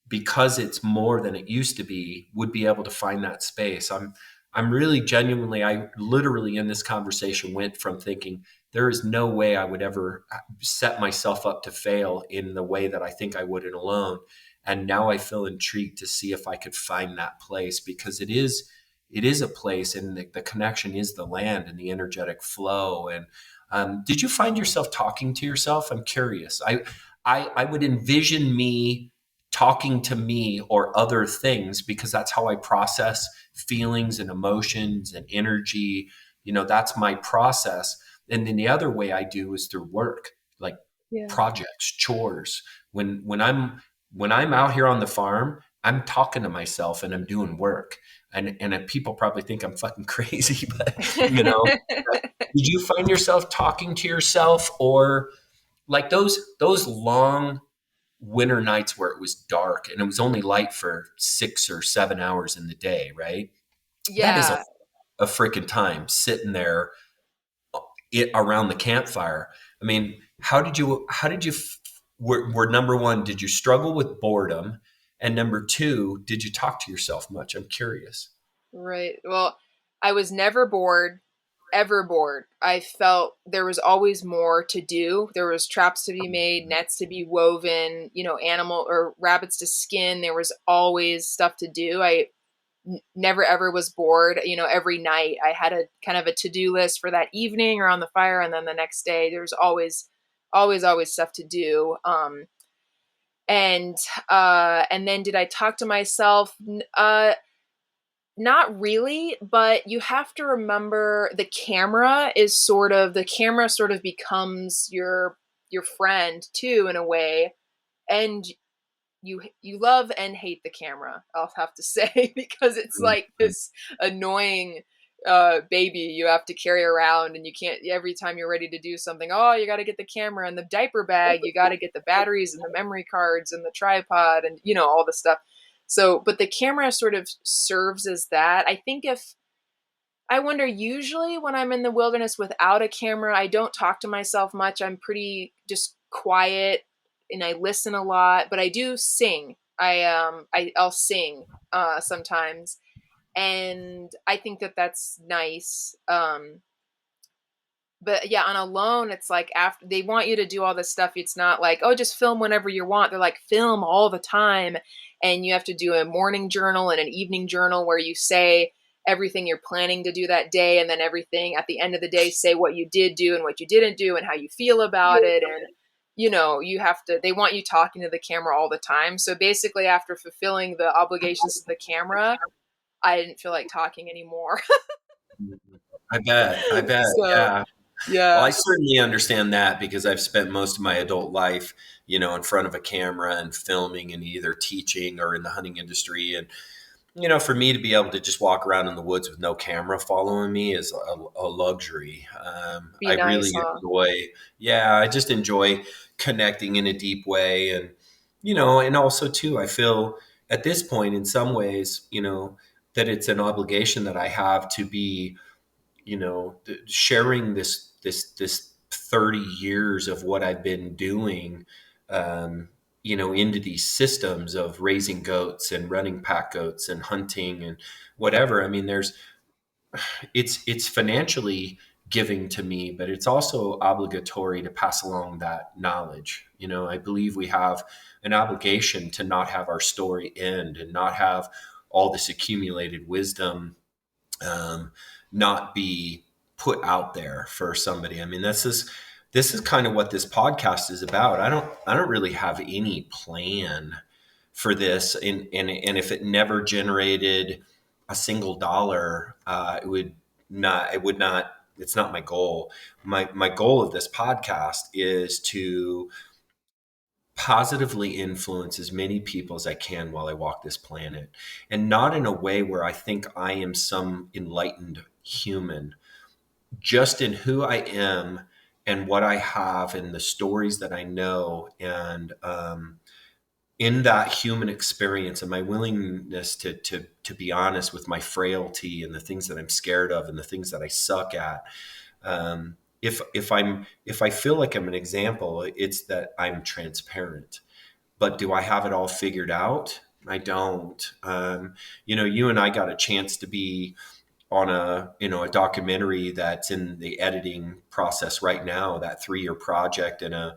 because it's more than it used to be, would be able to find that space. I'm really genuinely, I literally in this conversation went from thinking there is no way I would ever set myself up to fail in the way that I think I would in alone. And now I feel intrigued to see if I could find that place, because it is a place, and the connection is the land and the energetic flow. And did you find yourself talking to yourself? I'm curious. I would envision me talking to me or other things, because that's how I process feelings and emotions and energy. That's my process. And then the other way I do is through work, like Yeah. projects, chores. When I'm out here on the farm, I'm talking to myself and I'm doing work. And people probably think I'm fucking crazy, but did you find yourself talking to yourself, or like those long winter nights where it was dark and it was only light for 6 or 7 hours in the day, right? That is Yeah. a freaking time sitting there around the campfire. I mean, were number one, did you struggle with boredom? And number two, did you talk to yourself much? I'm curious. Right. Well, I was never bored, ever bored. I felt there was always more to do. There was traps to be made, nets to be woven, animal or rabbits to skin. There was always stuff to do. never ever was bored. Every night I had a kind of a to-do list for that evening around the fire, and then the next day there's always stuff to do. And and then did I talk to myself? Not really, but you have to remember the camera sort of becomes your friend too, in a way. And you love and hate the camera, I'll have to say, because it's like this annoying baby you have to carry around, and you can't, every time you're ready to do something, oh, you got to get the camera and the diaper bag, you got to get the batteries and the memory cards and the tripod and all the stuff. So but the camera sort of serves as that. I think if I wonder, usually when I'm in the wilderness without a camera, I don't talk to myself much. I'm pretty just quiet and I listen a lot, but I do sing. I'll sing sometimes, and I think that that's nice. But yeah, on Alone, it's like after they want you to do all this stuff, it's not like, oh, just film whenever you want. They're like, film all the time. And you have to do a morning journal and an evening journal where you say everything you're planning to do that day. And then everything at the end of the day, say what you did do and what you didn't do and how you feel about it. And, they want you talking to the camera all the time. So basically, after fulfilling the obligations to the camera, I didn't feel like talking anymore. I bet. So, Yeah. Well, I yeah. certainly understand that because I've spent most of my adult life, in front of a camera and filming and either teaching or in the hunting industry. And, for me to be able to just walk around in the woods with no camera following me is a luxury. Be I really nice, huh? I just enjoy connecting in a deep way. And, and also too, I feel at this point in some ways, that it's an obligation that I have to be, sharing this 30 years of what I've been doing, into these systems of raising goats and running pack goats and hunting and whatever. I mean, it's financially giving to me, but it's also obligatory to pass along that knowledge. I believe we have an obligation to not have our story end and not have all this accumulated wisdom um, not be put out there for somebody. I mean, this is kind of what this podcast is about. I don't really have any plan for this, and if it never generated a single dollar, it would not. It's not my goal. My goal of this podcast is to positively influence as many people as I can while I walk this planet. And not in a way where I think I am some enlightened human, just in who I am and what I have and the stories that I know. And in that human experience and my willingness to be honest with my frailty and the things that I'm scared of and the things that I suck at. If I feel like I'm an example, it's that I'm transparent. But do I have it all figured out? I don't. You and I got a chance to be on a documentary that's in the editing process right now, that 3-year project. And I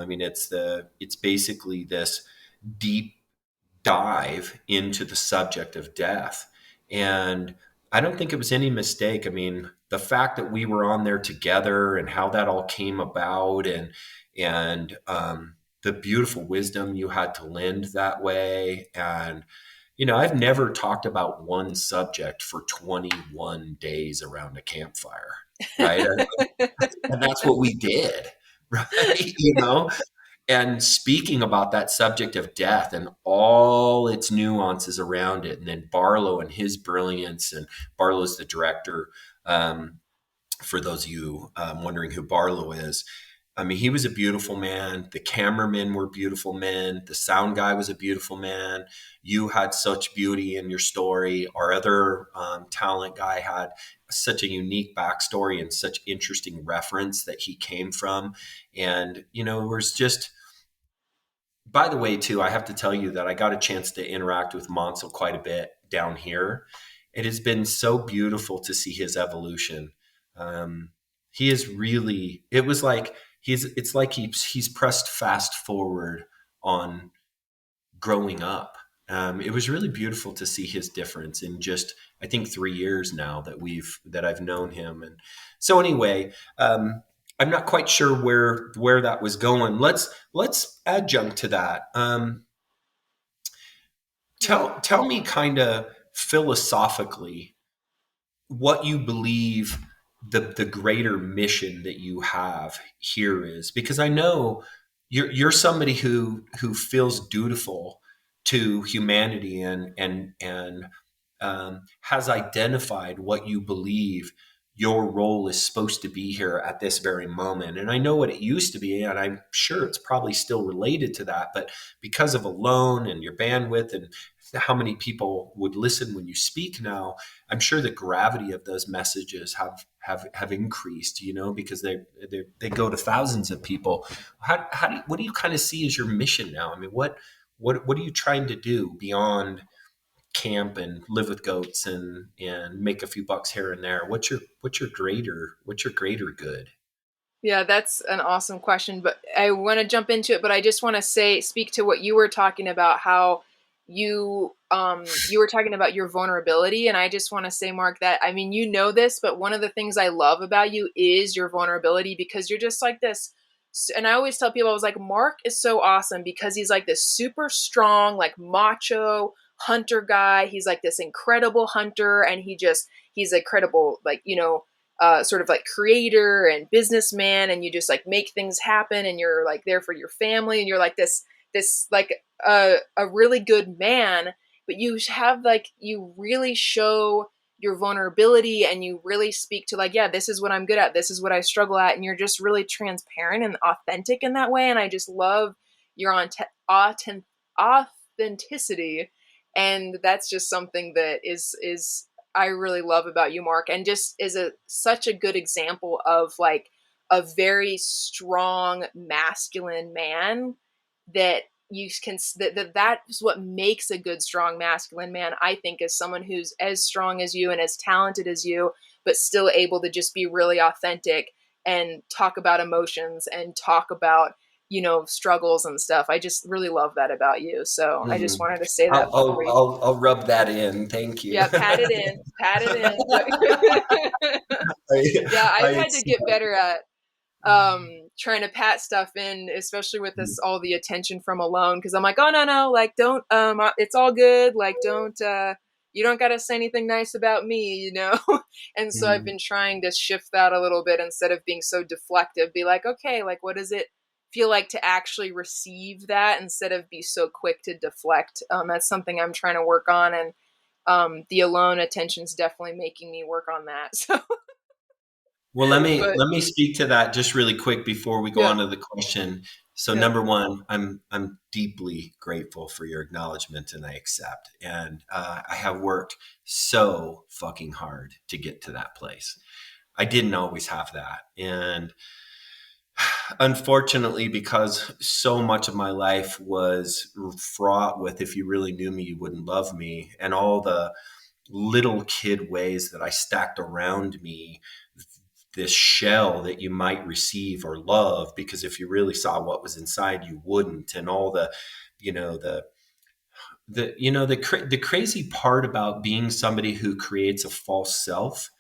mean, it's basically this deep dive into the subject of death. And I don't think it was any mistake. I mean, the fact that we were on there together and how that all came about, and the beautiful wisdom you had to lend that way. And I've never talked about one subject for 21 days around a campfire, right? And that's what we did, right? And speaking about that subject of death and all its nuances around it. And then Barlow and his brilliance, and Barlow's the director. For those of you wondering who Barlow is, I mean, he was a beautiful man. The cameramen were beautiful men. The sound guy was a beautiful man. You had such beauty in your story. Our other talent guy had such a unique backstory and such interesting reference that he came from. And, it was just, by the way, too, I have to tell you that I got a chance to interact with Mansell quite a bit down here. It has been so beautiful to see his evolution. He is really, it was like, it's like he's pressed fast forward on growing up. It was really beautiful to see his difference in just, I think, 3 years now that I've known him. And so anyway, I'm not quite sure where that was going. Let's adjunct to that. Yeah. Tell me kind of philosophically what you believe the greater mission that you have here is, because I know you're somebody who feels dutiful to humanity and has identified what you believe your role is supposed to be here at this very moment. And I know what it used to be, and I'm sure it's probably still related to that, but because of Alone and your bandwidth and how many people would listen when you speak now, I'm sure the gravity of those messages have increased, because they go to thousands of people. What do you kind of see as your mission now? I mean, what are you trying to do beyond camp and live with goats and make a few bucks here and there? What's your greater good? Yeah, that's an awesome question, but I want to jump into it, but I just want to speak to what you were talking about, how you were talking about your vulnerability, and I just want to say, Mark, that I mean, you know this, but one of the things I love about you is your vulnerability, because you're just like this. And I always tell people, I was like, Mark is so awesome because he's like this super strong, like macho hunter guy. He's like this incredible hunter, and he's a credible, like, sort of like creator and businessman, and you just like make things happen, and you're like there for your family, and you're like this like a really good man. But you really show your vulnerability, and you really speak to like, yeah, this is what I'm good at, this is what I struggle at, and you're just really transparent and authentic in that way. And I just love your authenticity, and that's just something that is I really love about you, Mark, and just is such a good example of like a very strong masculine man that you can that's what makes a good strong masculine man, I think, is someone who's as strong as you and as talented as you, but still able to just be really authentic and talk about emotions and talk about struggles and stuff. I just really love that about you, so I just Mhm. wanted to say I'll, that before I'll, we. I'll, I'll rub that in. Thank you. Yeah, pat it in. I, Yeah, I've I, had to get better at trying to pat stuff in, especially with this all the attention from Alone, because I'm like, oh no, like don't it's all good, like don't you don't gotta say anything nice about me. And so I've Mhm. been trying to shift that a little bit, instead of being so deflective, be like, okay, like what does it feel like to actually receive that, instead of be so quick to deflect. That's something I'm trying to work on, and the Alone attention's definitely making me work on that. So Well, let me but let me speak to that just really quick before we go yeah, on to the question. So, yeah. number one, I'm deeply grateful for your acknowledgement, and I accept. And I have worked so fucking hard to get to that place. I didn't always have that, and unfortunately, because so much of my life was fraught with, if you really knew me, you wouldn't love me, and all the little kid ways that I stacked around me, this shell that you might receive or love, because if you really saw what was inside, you wouldn't. And all the, you know, the crazy part about being somebody who creates a false self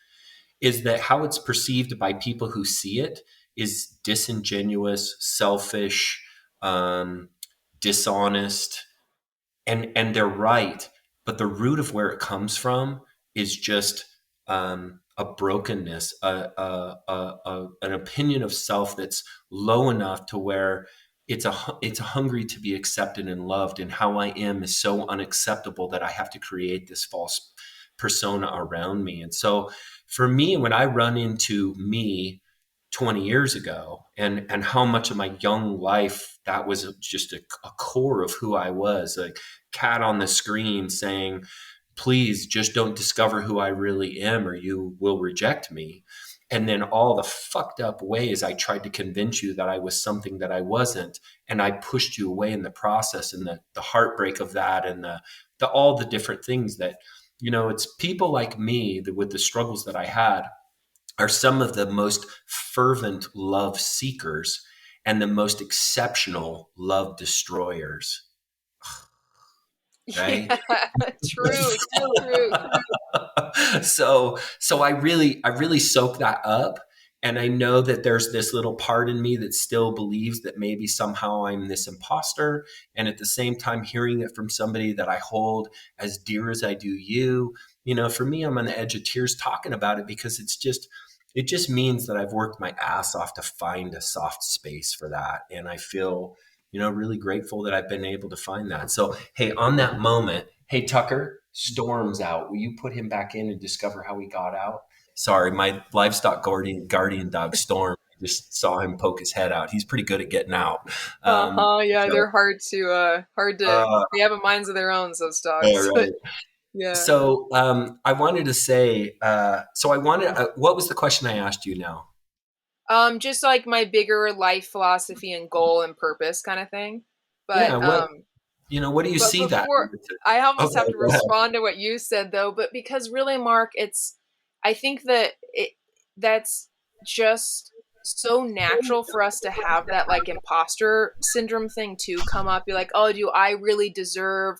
is that how it's perceived by people who see it is disingenuous, selfish, um, dishonest, and they're right, but the root of where it comes from is just a brokenness, an opinion of self that's low enough to where it's a hungry to be accepted and loved, and how I am is so unacceptable that I have to create this false persona around me. And so for me, when I run into me 20 years ago, and how much of my young life that was just a core of who I was, like cat on the screen saying, please just don't discover who I really am or you will reject me. And then all the fucked up ways I tried to convince you that I was something that I wasn't. And I pushed you away in the process, and the heartbreak of that, and the all the different things that, it's people like me that with the struggles that I had are some of the most fervent love seekers and the most exceptional love destroyers. right? Yeah, true, true. So I really soak that up, and I know that there's this little part in me that still believes that maybe somehow I'm this imposter, and at the same time hearing it from somebody that I hold as dear as I do you, for me, I'm on the edge of tears talking about it, because it just means that I've worked my ass off to find a soft space for that, and I feel really grateful that I've been able to find that. So, hey, on that moment, hey, Tucker, Storm's out. Will you put him back in and discover how he got out? Sorry, my livestock guardian dog, Storm, I just saw him poke his head out. He's pretty good at getting out. Uh-huh, yeah, So, they're hard to, uh, they have a minds of their own, those all dogs. right. Yeah. So, I wanted to say, what was the question I asked you now? Just like my bigger life philosophy and goal and purpose kind of thing. Yeah. But What do you but see that? before, I almost Okay, have to go ahead. respond to what you said though, but because really, Mark, I think that that's just so natural for us to have that like imposter syndrome thing to come up. Be like, oh, do I really deserve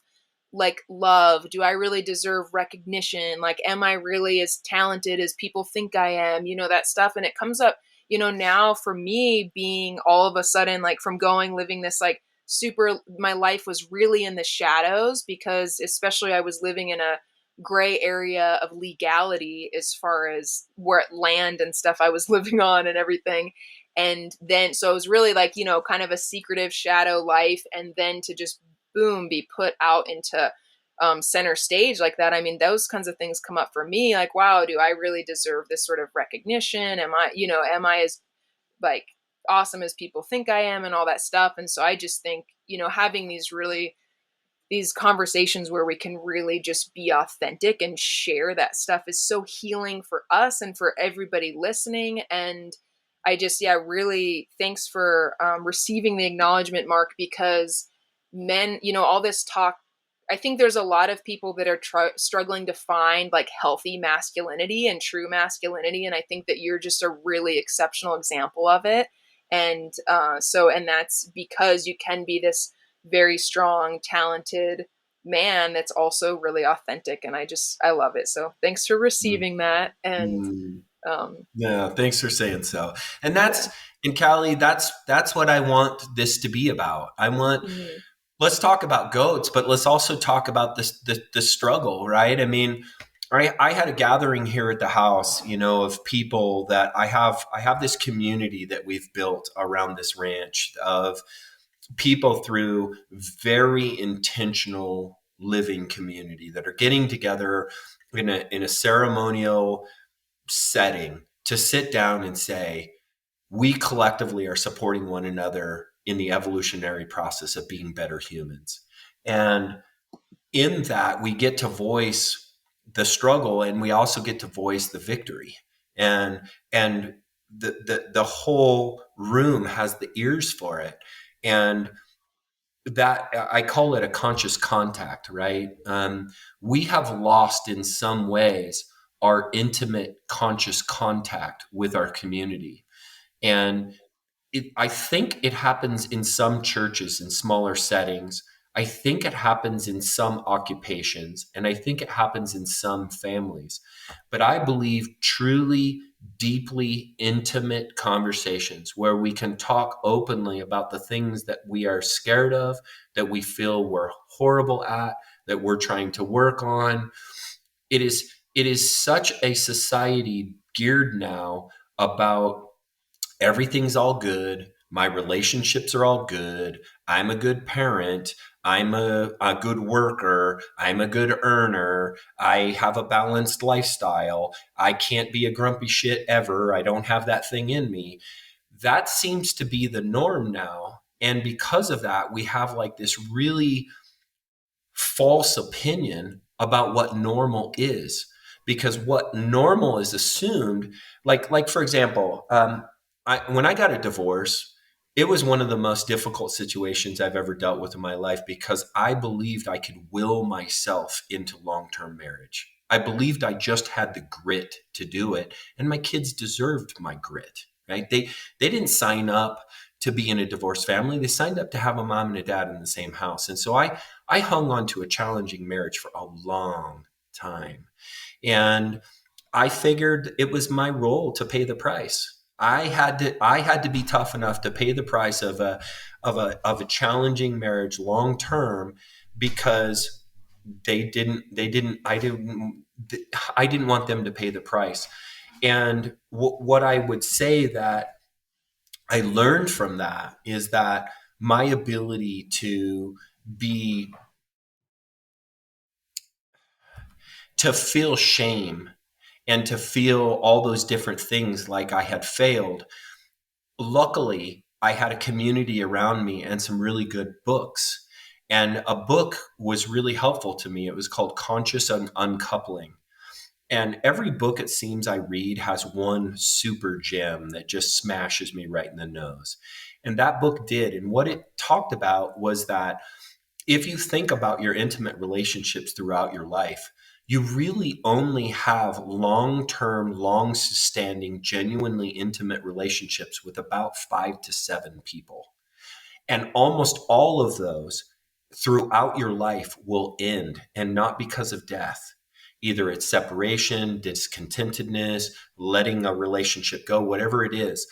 like love? Do I really deserve recognition? Like, am I really as talented as people think I am? That stuff. And it comes up, now for me being all of a sudden like from living this like super, my life was really in the shadows because especially I was living in a gray area of legality as far as where land and stuff I was living on and everything. And then, so it was really like, kind of a secretive shadow life. And then to just boom, be put out into center stage like that. I mean, those kinds of things come up for me like, wow, do I really deserve this sort of recognition? Am I as like awesome as people think I am and all that stuff? And so I just think, having these conversations where we can really just be authentic and share that stuff is so healing for us and for everybody listening. And I just, yeah, really thanks for receiving the acknowledgement, Mark, because men, all this talk, I think there's a lot of people that are struggling to find like healthy masculinity and true masculinity. And I think that you're just a really exceptional example of it. And and that's because you can be this very strong, talented man that's also really authentic. And I love it. So thanks for receiving that. And Mm. um, Yeah, thanks for saying so. And yeah. Callie, that's what I want this to be about. Mhm. Let's talk about goats, but let's also talk about the struggle, right? I mean, I had a gathering here at the house, of people that I have this community that we've built around this ranch of people through very intentional living community that are getting together in a ceremonial setting to sit down and say, we collectively are supporting one another in the evolutionary process of being better humans. And in that, we get to voice the struggle, and we also get to voice the victory. And the whole room has the ears for it. And that, I call it a conscious contact, right? We have lost in some ways our intimate conscious contact with our community. And I think it happens in some churches in smaller settings. I think it happens in some occupations, and I think it happens in some families. But I believe truly, deeply intimate conversations where we can talk openly about the things that we are scared of, that we feel we're horrible at, that we're trying to work on. It is such a society geared now about everything's all good. My relationships are all good. I'm a good parent. I'm a good worker. I'm a good earner. I have a balanced lifestyle. I can't be a grumpy shit ever. I don't have that thing in me. That seems to be the norm now. And because of that, we have like this really false opinion about what normal is, because what normal is assumed, like for example, when I got a divorce, it was one of the most difficult situations I've ever dealt with in my life, because I believed I could will myself into long-term marriage. I believed I just had the grit to do it, and my kids deserved my grit, right? They didn't sign up to be in a divorced family. They signed up to have a mom and a dad in the same house. And so I hung on to a challenging marriage for a long time. And I figured it was my role to pay the price. I had to be tough enough to pay the price of a challenging marriage long term, because I didn't want them to pay the price. And what I would say that I learned from that is that my ability be to feel shame and to feel all those different things like I had failed. Luckily, I had a community around me and some really good books. And a book was really helpful to me. It was called Conscious Uncoupling. And every book it seems I read has one super gem that just smashes me right in the nose. And that book did. And what it talked about was that if you think about your intimate relationships throughout your life, you really only have long term, long standing, genuinely intimate relationships with about 5 to 7 people. And almost all of those throughout your life will end, and not because of death. Either it's separation, discontentedness, letting a relationship go, whatever it is.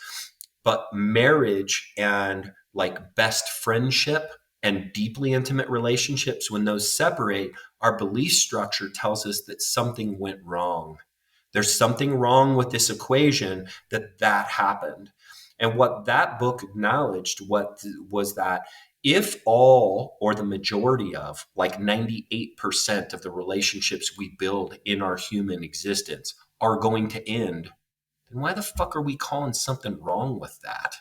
But marriage and like best friendship and deeply intimate relationships, when those separate, our belief structure tells us that something went wrong. There's something wrong with this equation, that happened. And what that book acknowledged was that if all or the majority of, like 98% of the relationships we build in our human existence are going to end, then why the fuck are we calling something wrong with that?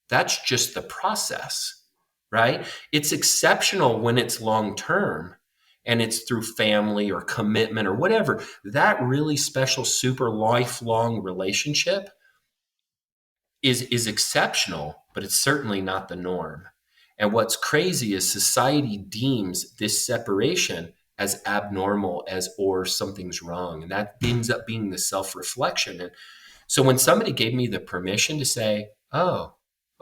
That's just the process, right? It's exceptional when it's long term and it's through family or commitment or whatever. That really special, super lifelong relationship is exceptional, but it's certainly not the norm. And what's crazy is society deems this separation as abnormal, as or something's wrong. And that ends up being the self-reflection. And so when somebody gave me the permission to say, oh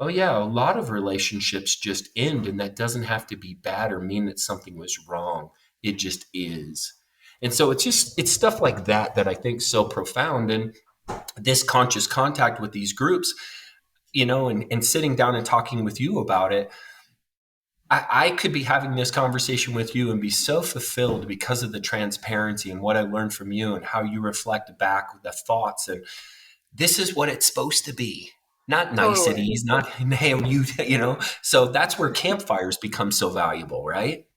yeah, a lot of relationships just end, and that doesn't have to be bad or mean that something was wrong. It just is. And so it's stuff like that I think is so profound. And this conscious contact with these groups, and sitting down and talking with you about it, I could be having this conversation with you and be so fulfilled because of the transparency and what I learned from you and how you reflect back the thoughts. And this is what it's supposed to be. Not Totally. niceties, not, hey, So that's where campfires become so valuable, right?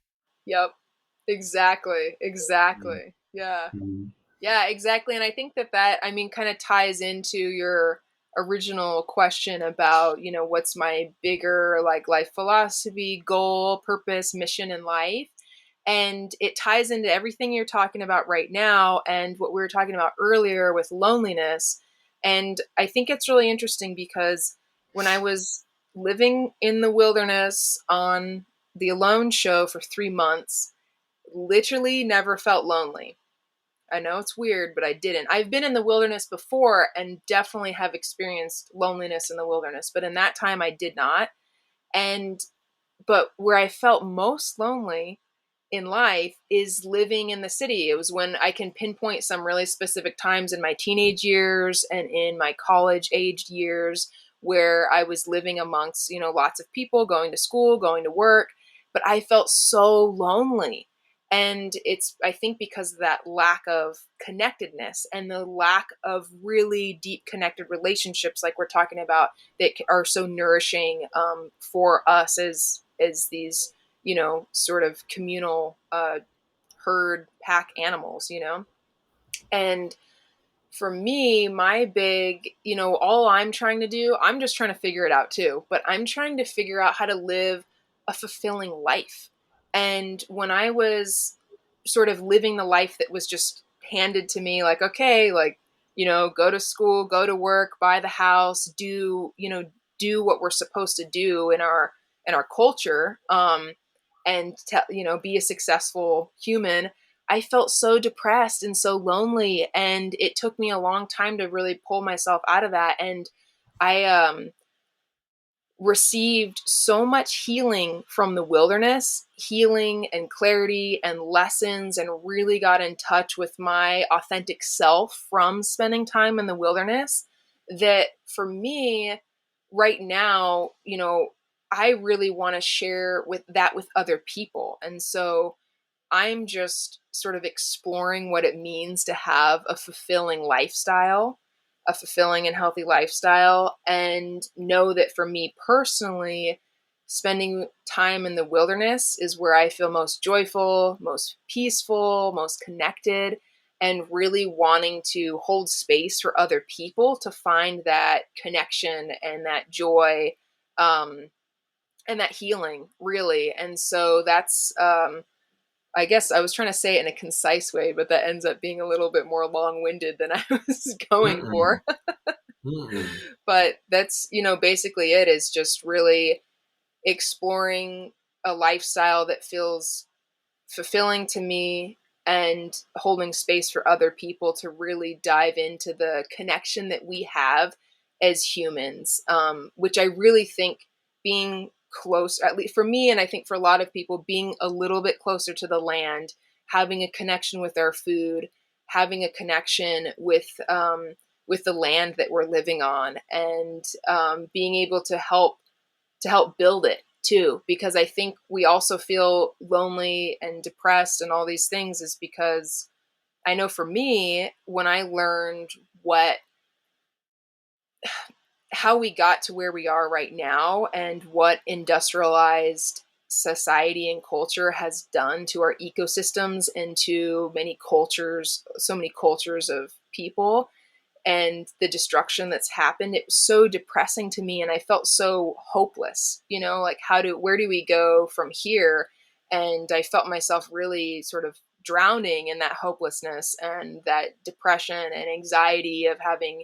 Yep. Exactly. Exactly. Yeah. Mhm. Yeah, exactly. And I think I mean, kind of ties into your original question about, what's my bigger like life philosophy, goal, purpose, mission in life. And it ties into everything you're talking about right now and what we were talking about earlier with loneliness. And I think it's really interesting because when I was living in the wilderness on the Alone show for 3 months, literally never felt lonely. I know it's weird, but I didn't. I've been in the wilderness before and definitely have experienced loneliness in the wilderness, but in that time I did not. And but where I felt most lonely in life is living in the city. It was when I can pinpoint some really specific times in my teenage years and in my college aged years where I was living amongst, lots of people, going to school, going to work, but I felt so lonely. And it's, I think, because of that lack of connectedness and the lack of really deep connected relationships, like we're talking about, that are so nourishing for us as these, sort of communal herd pack animals, And for me, my big, all I'm trying to do, I'm just trying to figure it out too, but I'm trying to figure out how to live a fulfilling life. And when I was sort of living the life that was just handed to me, like, okay, like, go to school, go to work, buy the house, do what we're supposed to do in our culture, and be a successful human. I felt so depressed and so lonely, and it took me a long time to really pull myself out of that. And I received so much healing from the wilderness, healing and clarity and lessons, and really got in touch with my authentic self from spending time in the wilderness, that for me right now, I really want to share with other people. And so I'm just sort of exploring what it means to have a fulfilling lifestyle, a fulfilling and healthy lifestyle, and know that for me personally, spending time in the wilderness is where I feel most joyful, most peaceful, most connected, and really wanting to hold space for other people to find that connection and that joy, and that healing, really. And so that's, I guess I was trying to say it in a concise way, but that ends up being a little bit more long-winded than I was going Mm-mm. for. Mm-mm. But that's, basically it, is just really exploring a lifestyle that feels fulfilling to me, and holding space for other people to really dive into the connection that we have as humans, which I really think being close, at least for me, and I think for a lot of people, being a little bit closer to the land, having a connection with our food, having a connection with the land that we're living on, and being able to help build it too, because I think we also feel lonely and depressed and all these things, is because I know for me, when I learned what how we got to where we are right now, and what industrialized society and culture has done to our ecosystems and to many cultures, so many cultures of people, and the destruction that's happened, it was so depressing to me, and I felt so hopeless, like where do we go from here? And I felt myself really sort of drowning in that hopelessness and that depression and anxiety of having,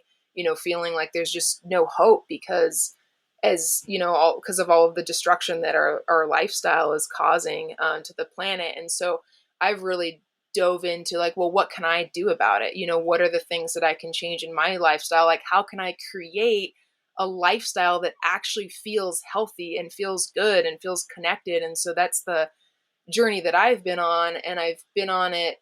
feeling like there's just no hope, because as all because of all of the destruction that our lifestyle is causing, to the planet. And so I've really dove into, like, well, what can I do about it? What are the things that I can change in my lifestyle? Like, how can I create a lifestyle that actually feels healthy and feels good and feels connected? And so that's the journey that I've been on, and I've been on it.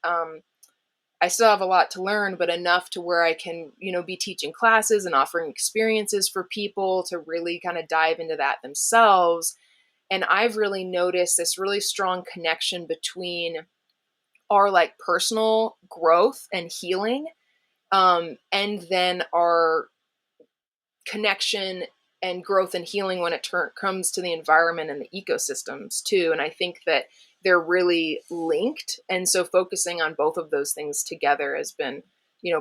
I still have a lot to learn, but enough to where I can, be teaching classes and offering experiences for people to really kind of dive into that themselves. And I've really noticed this really strong connection between our like personal growth and healing, and then our connection and growth and healing when it comes to the environment and the ecosystems too. And I think that they're really linked. And so focusing on both of those things together has been,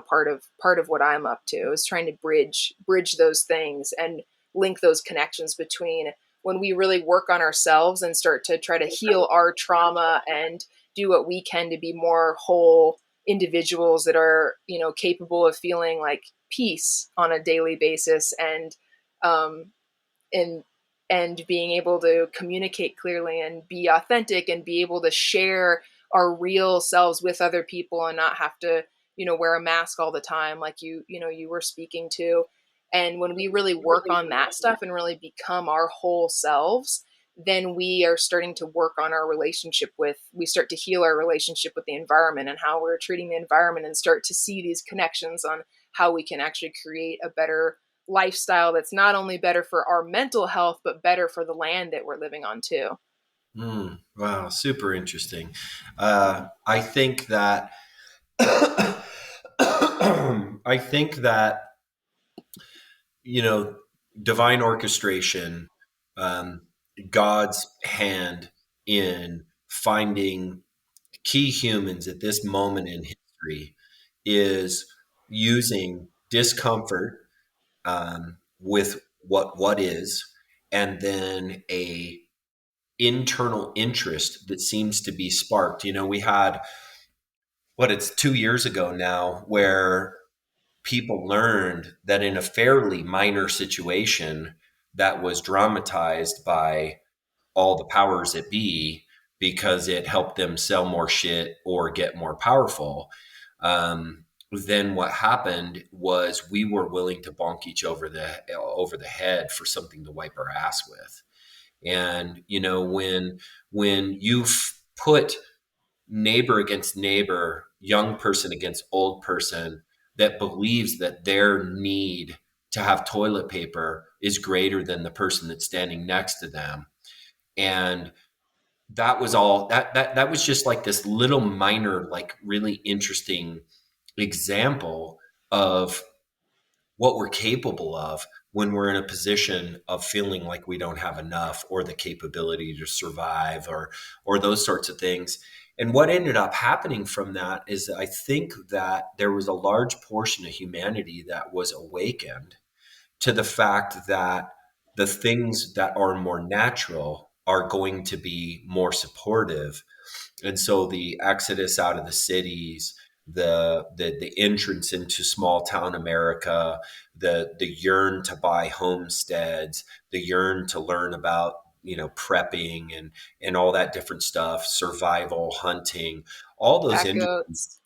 part of what I'm up to, is trying to bridge those things and link those connections between when we really work on ourselves and start to try to heal our trauma and do what we can to be more whole individuals that are, capable of feeling like peace on a daily basis, um, and and being able to communicate clearly and be authentic and be able to share our real selves with other people, and not have to, wear a mask all the time, like you were speaking to. And when we really work on that stuff and really become our whole selves, then we are starting to work on our relationship with we start to heal our relationship with the environment and how we're treating the environment, and start to see these connections on how we can actually create a better lifestyle that's not only better for our mental health, but better for the land that we're living on too. Wow, super interesting. I think that I think that you know divine orchestration, um, God's hand in finding key humans at this moment in history, is using discomfort, with what is, and then a internal interest that seems to be sparked. We had it's 2 years ago now, where people learned that in a fairly minor situation that was dramatized by all the powers that be, because it helped them sell more shit or get more powerful. Um, then what happened was we were willing to bonk each over the head for something to wipe our ass with. And when you've put neighbor against neighbor, young person against old person, that believes that their need to have toilet paper is greater than the person that's standing next to them. And that was all that was just like this little minor, like really interesting example of what we're capable of when we're in a position of feeling like we don't have enough or the capability to survive or those sorts of things. And what ended up happening from that is I think that there was a large portion of humanity that was awakened to the fact that the things that are more natural are going to be more supportive. And so the exodus out of the cities, the entrance into small town America, the yearn to buy homesteads, the yearn to learn about prepping and all that different stuff, survival, hunting, all those Pack industries. goats.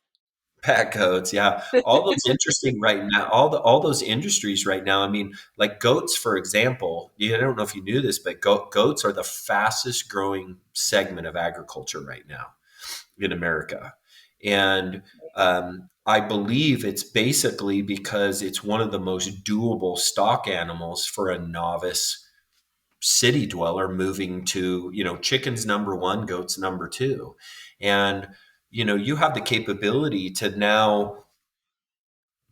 PackGoats, yeah, all those interesting right now, all those industries right now. I mean, like goats, for example. I don't know if you knew this, but goats are the fastest growing segment of agriculture right now in America. And I believe it's basically because it's one of the most doable stock animals for a novice city dweller moving to, chickens number one, goats number two. And, you have the capability to now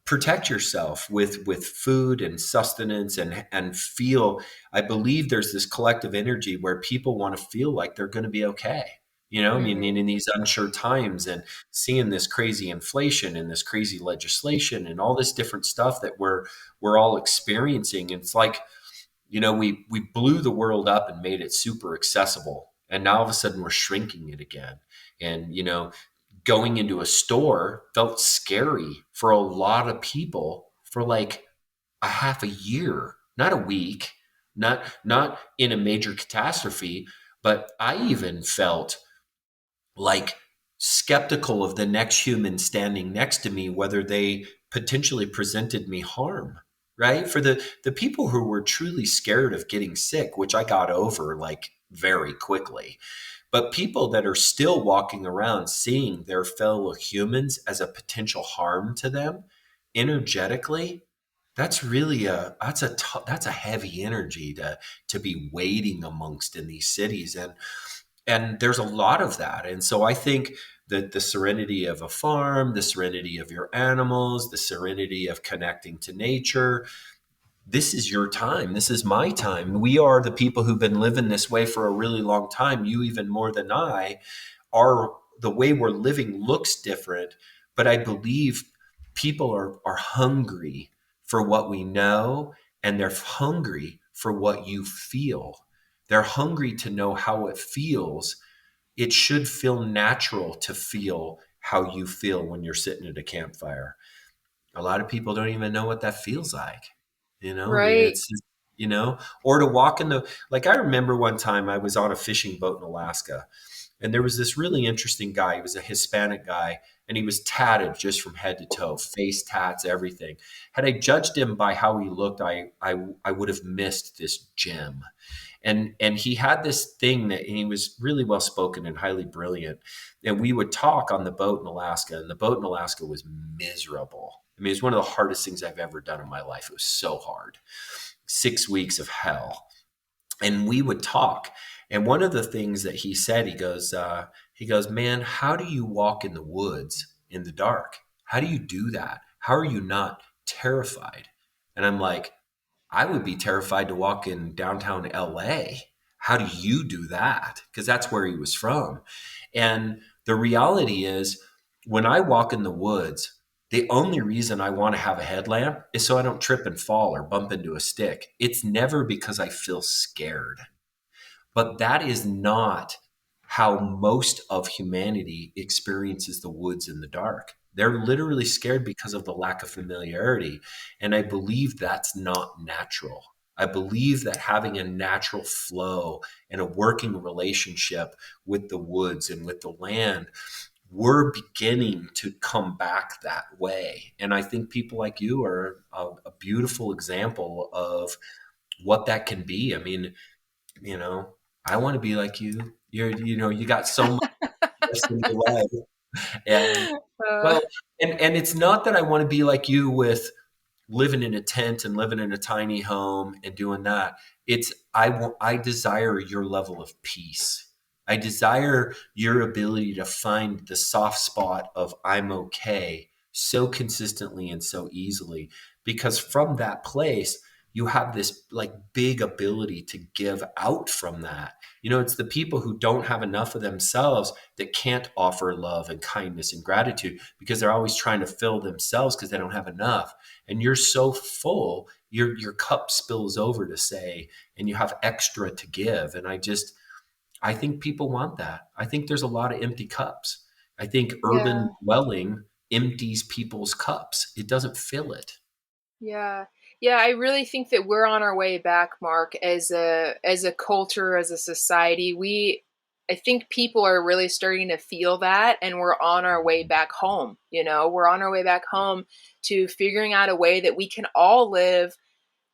protect yourself with food and sustenance and feel. I believe there's this collective energy where people want to feel like they're going to be okay. I mean, Hmm. in these unsure times and seeing this crazy inflation and this crazy legislation and all this different stuff that we're all experiencing. It's like, we blew the world up and made it super accessible, and now all of a sudden we're shrinking it again. And going into a store felt scary for a lot of people for like a half a year, not a week, not in a major catastrophe, but I even felt like skeptical of the next human standing next to me, whether they potentially presented me harm. Right. For the people who were truly scared of getting sick, which I got over like very quickly, but people that are still walking around seeing their fellow humans as a potential harm to them energetically, that's really that's a heavy energy to be wading amongst in these cities. And there's a lot of that. And so I think that the serenity of a farm, the serenity of your animals, the serenity of connecting to nature, this is your time. This is my time. We are the people who've been living this way for a really long time. You even more than I. The way we're living looks different, but I believe people are hungry for what we know, and they're hungry for what you feel. They're hungry to know how it feels. It should feel natural to feel how you feel when you're sitting at a campfire. A lot of people don't even know what that feels like. I mean, Right. it's just, or to walk in the, like, I remember one time I was on a fishing boat in Alaska, and there was this really interesting guy. He was a Hispanic guy, and he was tatted just from head to toe, face tats, everything. Had I judged him by how he looked, I would have missed this gem. And he had this thing that he was really well spoken and highly brilliant. And we would talk on the boat in Alaska, and the boat in Alaska was miserable. I mean, it's one of the hardest things I've ever done in my life. It was so hard. 6 weeks of hell. And we would talk. And one of the things that he said, he goes, man, how do you walk in the woods in the dark? How do you do that? How are you not terrified? And I'm like, I would be terrified to walk in downtown LA. How do you do that? Because that's where he was from. And the reality is, when I walk in the woods, the only reason I want to have a headlamp is so I don't trip and fall or bump into a stick. It's never because I feel scared. But that is not how most of humanity experiences the woods in the dark. They're literally scared because of the lack of familiarity. And I believe that's not natural. I believe that having a natural flow and a working relationship with the woods and with the land we're beginning to come back that way. And I think people like you are a beautiful example of what that can be. I mean, you know, I want to be like you. You got so much in your life. And Uh, well, and it's not that I want to be like you with living in a tent and living in a tiny home and doing that. It's I desire your level of peace. I desire your ability to find the soft spot of I'm okay so consistently and so easily, because from that place you have this like big ability to give out from that. It's the people who don't have enough of themselves that can't offer love and kindness and gratitude because they're always trying to fill themselves because they don't have enough. And you're so full, your cup spills over to say, and you have extra to give. And I think people want that. I think there's a lot of empty cups. I think urban yeah. dwelling empties people's cups. It doesn't fill it. Yeah. Yeah, I really think that we're on our way back, Mark, as a culture, as a society. I think people are really starting to feel that, and we're on our way back home, We're on our way back home to figuring out a way that we can all live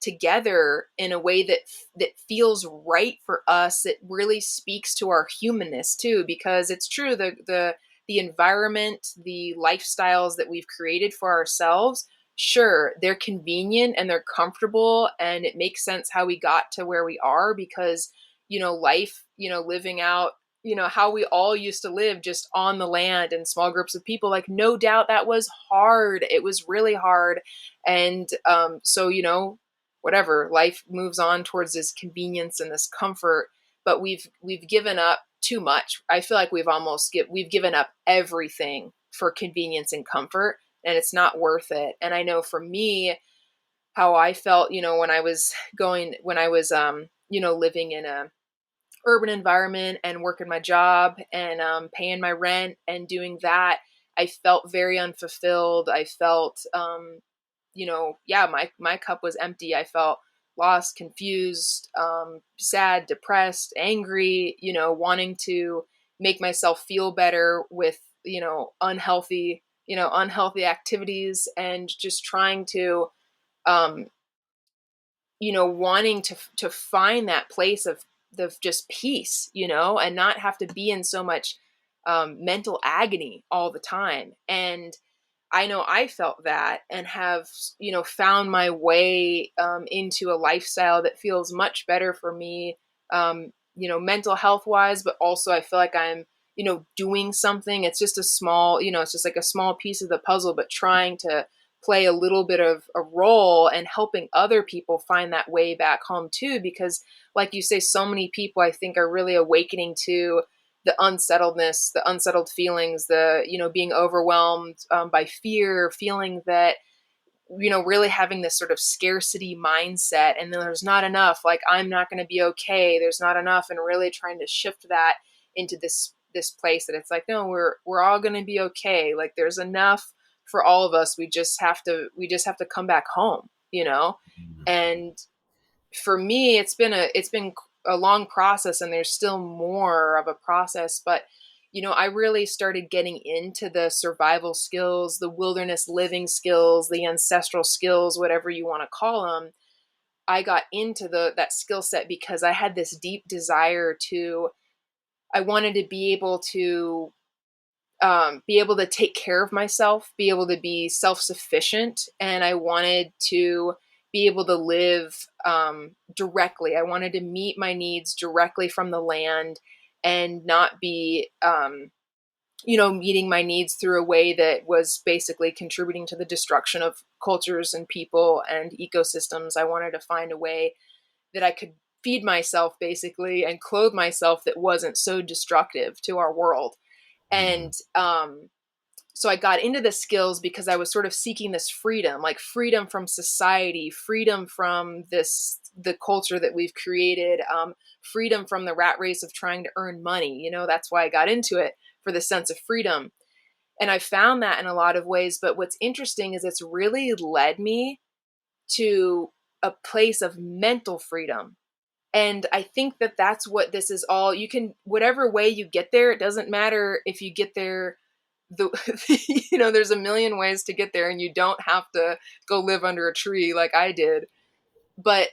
together in a way that feels right for us. It really speaks to our humanness too, because it's true, the environment, the lifestyles that we've created for ourselves, sure, they're convenient and they're comfortable, and it makes sense how we got to where we are because life, living out, how we all used to live just on the land in small groups of people, like no doubt that was hard. It was really hard. And so whatever, life moves on towards this convenience and this comfort, but we've given up too much. I feel like we've given up everything for convenience and comfort, and it's not worth it. And I know for me, how I felt, when I was living in a urban environment and working my job and paying my rent and doing that, I felt very unfulfilled. I felt yeah, my cup was empty. I felt lost, confused, sad, depressed, angry, wanting to make myself feel better with, unhealthy activities, and just trying to, um, wanting to find that place of just peace, and not have to be in so much mental agony all the time. And I know I felt that, and have, found my way into a lifestyle that feels much better for me, mental health wise, but also I feel like I'm, doing something. It's just a small, it's just like a small piece of the puzzle, but trying to play a little bit of a role and helping other people find that way back home too. Because like you say, so many people I think are really awakening to the unsettledness, the unsettled feelings, the, being overwhelmed by fear, feeling that, really having this sort of scarcity mindset, and then there's not enough, like I'm not going to be okay, there's not enough, and really trying to shift that into this place that it's like, no, we're all going to be okay. Like there's enough for all of us. We just have to come back home, and for me, it's been a long process, and there's still more of a process. But I really started getting into the survival skills, the wilderness living skills, the ancestral skills, whatever you want to call them. I got into that skill set because I had this deep desire to. I wanted to be able to take care of myself, be able to be self sufficient, and I wanted to be able to live directly. I wanted to meet my needs directly from the land, and not be, meeting my needs through a way that was basically contributing to the destruction of cultures and people and ecosystems. I wanted to find a way that I could feed myself basically and clothe myself that wasn't so destructive to our world. And so I got into the skills because I was sort of seeking this freedom, like freedom from society, freedom from the culture that we've created, freedom from the rat race of trying to earn money. That's why I got into it, for the sense of freedom. And I found that in a lot of ways. But what's interesting is it's really led me to a place of mental freedom. And I think that's what this is all. You can, whatever way you get there, it doesn't matter if you get there the there's a million ways to get there, and you don't have to go live under a tree like I did. But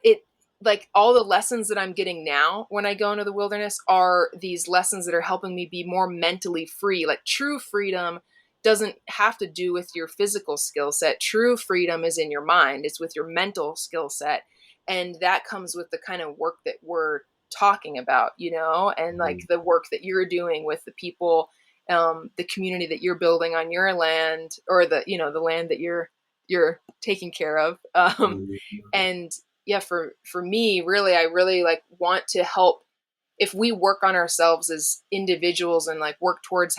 it, like, all the lessons that I'm getting now when I go into the wilderness are these lessons that are helping me be more mentally free. Like, true freedom doesn't have to do with your physical skill set. True freedom is in your mind. It's with your mental skill set. And that comes with the kind of work that we're talking about, and like the work that you're doing with the people, the community that you're building on your land, or the land that you're taking care of. And yeah, for me, really, I really like want to help. If we work on ourselves as individuals and like work towards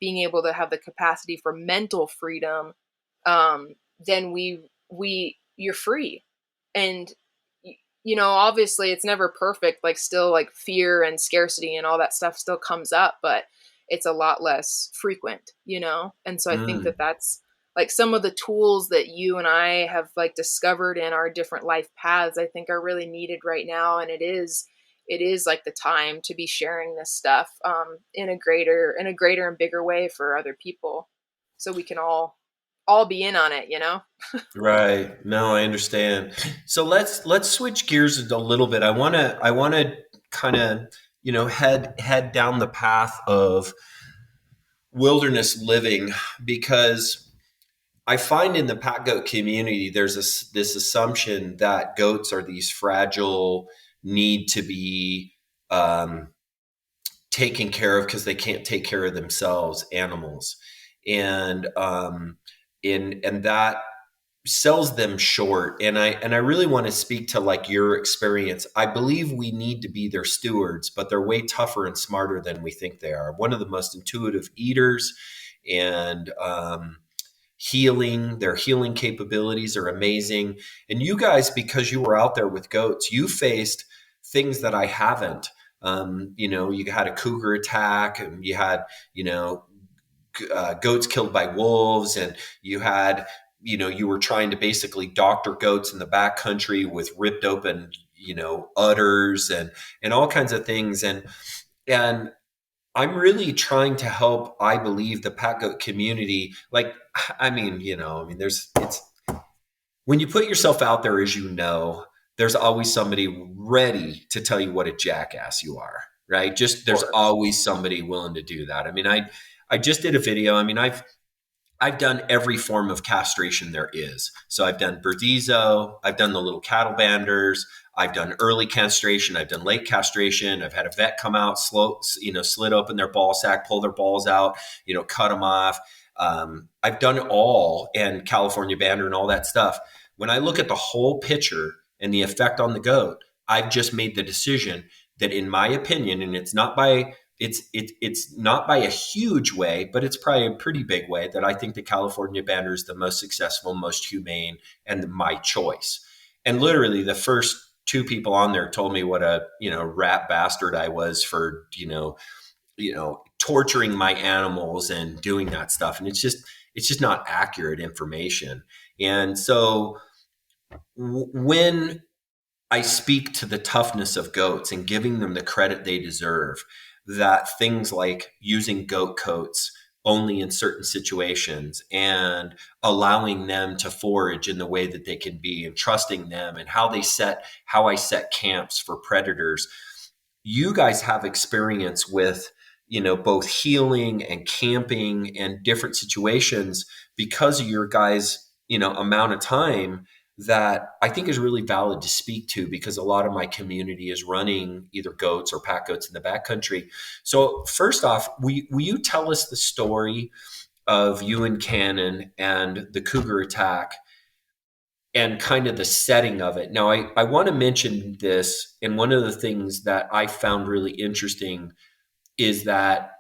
being able to have the capacity for mental freedom, then you're free. And obviously it's never perfect. Like, still, like, fear and scarcity and all that stuff still comes up, but it's a lot less frequent, And so I think that that's like some of the tools that you and I have like discovered in our different life paths, I think are really needed right now. And it is like the time to be sharing this stuff, in a greater and bigger way for other people, so we can all be in on it, Right. No, I understand. So let's switch gears a little bit. I want to kind of, head down the path of wilderness living, because I find in the pack goat community there's this assumption that goats are these fragile, need to be taken care of because they can't take care of themselves animals, and that sells them short. And I really want to speak to like your experience. I believe we need to be their stewards, but they're way tougher and smarter than we think they are. One of the most intuitive eaters, and their healing capabilities are amazing. And you guys, because you were out there with goats, you faced things that I haven't. You had a cougar attack, and you had, goats killed by wolves, and you had, you were trying to basically doctor goats in the backcountry with ripped open, udders and all kinds of things. And I'm really trying to help, I believe, the pack goat community. Like, it's when you put yourself out there, as there's always somebody ready to tell you what a jackass you are, right? Just there's always somebody willing to do that. I mean, I just did a video. I mean, I've done every form of castration there is. So I've done Burdizo, I've done the little cattle banders, I've done early castration, I've done late castration. I've had a vet come out, slit open their ball sack, pull their balls out, cut them off. I've done it all, and California bander and all that stuff. When I look at the whole picture and the effect on the goat, I've just made the decision that, in my opinion, and it's not by a huge way, but it's probably a pretty big way, that I think the California bander is the most successful, most humane, and my choice. And literally the first two people on there told me what a, rat bastard I was for, torturing my animals and doing that stuff. And it's just not accurate information. And so when I speak to the toughness of goats and giving them the credit they deserve, that things like using goat coats only in certain situations, and allowing them to forage in the way that they can be, and trusting them, and how I set camps for predators. You guys have experience with, both healing and camping and different situations because of your guys', amount of time, that I think is really valid to speak to, because a lot of my community is running either goats or pack goats in the backcountry. So first off, will you tell us the story of you and Cannon and the cougar attack and kind of the setting of it? Now, I want to mention this, and one of the things that I found really interesting is that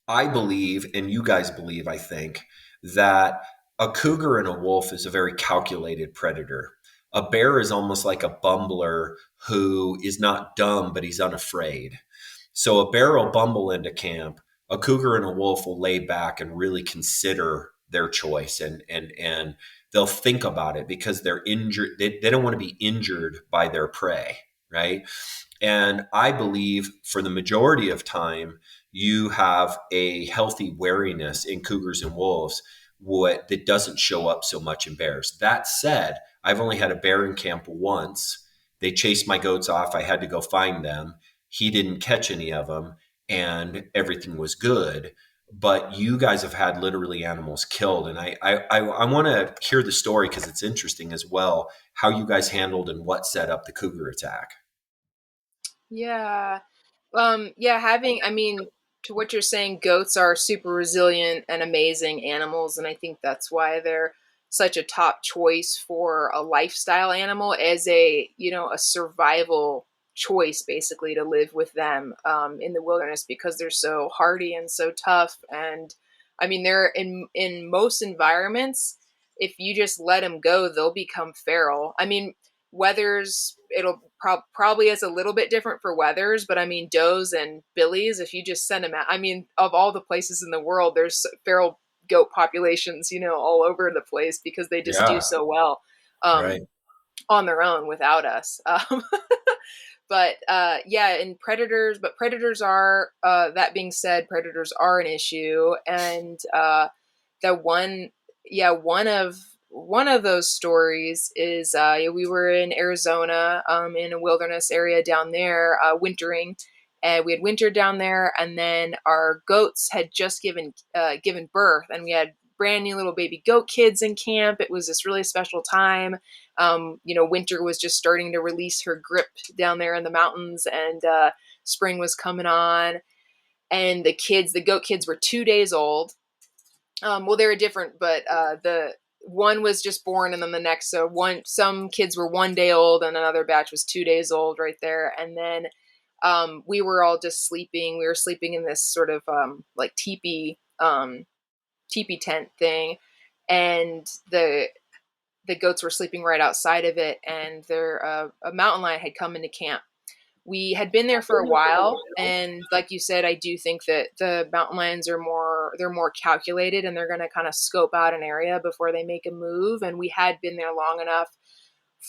I believe, and you guys believe, I think, that a cougar and a wolf is a very calculated predator. A bear is almost like a bumbler who is not dumb, but he's unafraid. So a bear will bumble into camp. A cougar and a wolf will lay back and really consider their choice, and they'll think about it, because they're injured. They don't want to be injured by their prey, right? And I believe for the majority of time, you have a healthy wariness in cougars and wolves that doesn't show up so much in bears. That said, I've only had a bear in camp once. They chased my goats off. I had to go find them. He didn't catch any of them, and everything was good. But you guys have had literally animals killed, and I want to hear the story because it's interesting as well how you guys handled and what set up the cougar attack. Yeah. Yeah, I mean, to what you're saying, goats are super resilient and amazing animals, and I think that's why they're such a top choice for a lifestyle animal as a survival choice, basically, to live with them in the wilderness because they're so hardy and so tough. And I mean, they're in most environments, if you just let them go, they'll become feral. I mean, weathers it'll probably is a little bit different for weathers, but I mean does and billies, if you just send them out, I mean, of all the places in the world, there's feral goat populations all over the place because they just do Yeah, so well um, right. on their own without us. But yeah, and predators are that being said, predators are an issue. And the one yeah one of those stories is we were in Arizona, in a wilderness area down there, wintering, and we had wintered down there, and then our goats had just given birth, and we had brand new little baby goat kids in camp. It was this really special time. Winter was just starting to release her grip down there in the mountains, and spring was coming on, and the goat kids were 2 days old. Well, they were different, but the one was just born, and then the next. So some kids were 1 day old, and another batch was 2 days old, right there. And then we were all just sleeping. We were sleeping in this sort of like teepee tent thing, and the goats were sleeping right outside of it. And a mountain lion had come into camp. We had been there for a while, and like you said, I do think that the mountain lions they're more calculated, and they're going to kind of scope out an area before they make a move. And we had been there long enough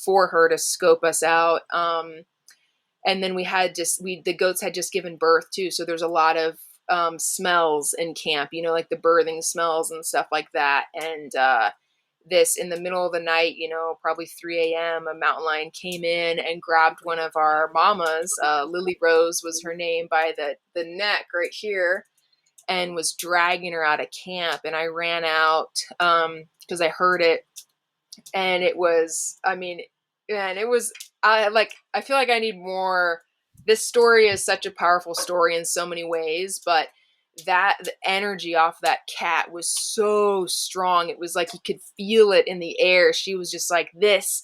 for her to scope us out. And then the goats had just given birth too, so there's a lot of smells in camp, like the birthing smells and stuff like that. And this in the middle of the night, probably 3 a.m., a mountain lion came in and grabbed one of our mamas. Lily Rose was her name, by the neck right here, and was dragging her out of camp. And I ran out because I heard it, and it was, I mean, and it was, I feel like I need more. This story is such a powerful story in so many ways, but the energy off that cat was so strong. It was like you could feel it in the air. She was just like, this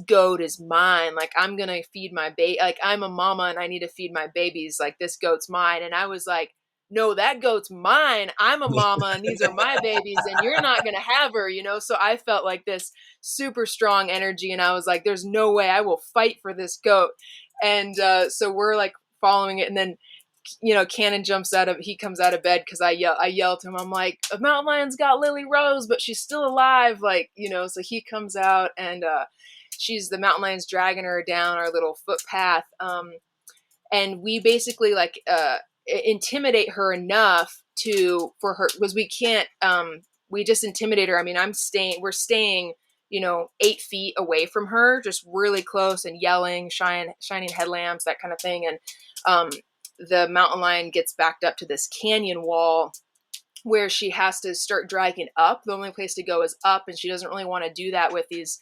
goat is mine. Like, I'm going to feed my baby. Like, I'm a mama and I need to feed my babies. Like, this goat's mine. And I was like, no, that goat's mine. I'm a mama and these are my babies, and you're not going to have her, So I felt like this super strong energy, and I was like, there's no way, I will fight for this goat. And so we're like following it, and then Cannon he comes out of bed because I yell to him. I'm like, a mountain lion's got Lily Rose, but she's still alive. Like, so he comes out, and the mountain lion's dragging her down our little footpath. And we basically intimidate her enough for her, because we can't, we just intimidate her. I mean, we're staying, 8 feet away from her, just really close, and yelling, shining headlamps, that kind of thing. And the mountain lion gets backed up to this canyon wall where she has to start dragging up. The only place to go is up, and she doesn't really want to do that with these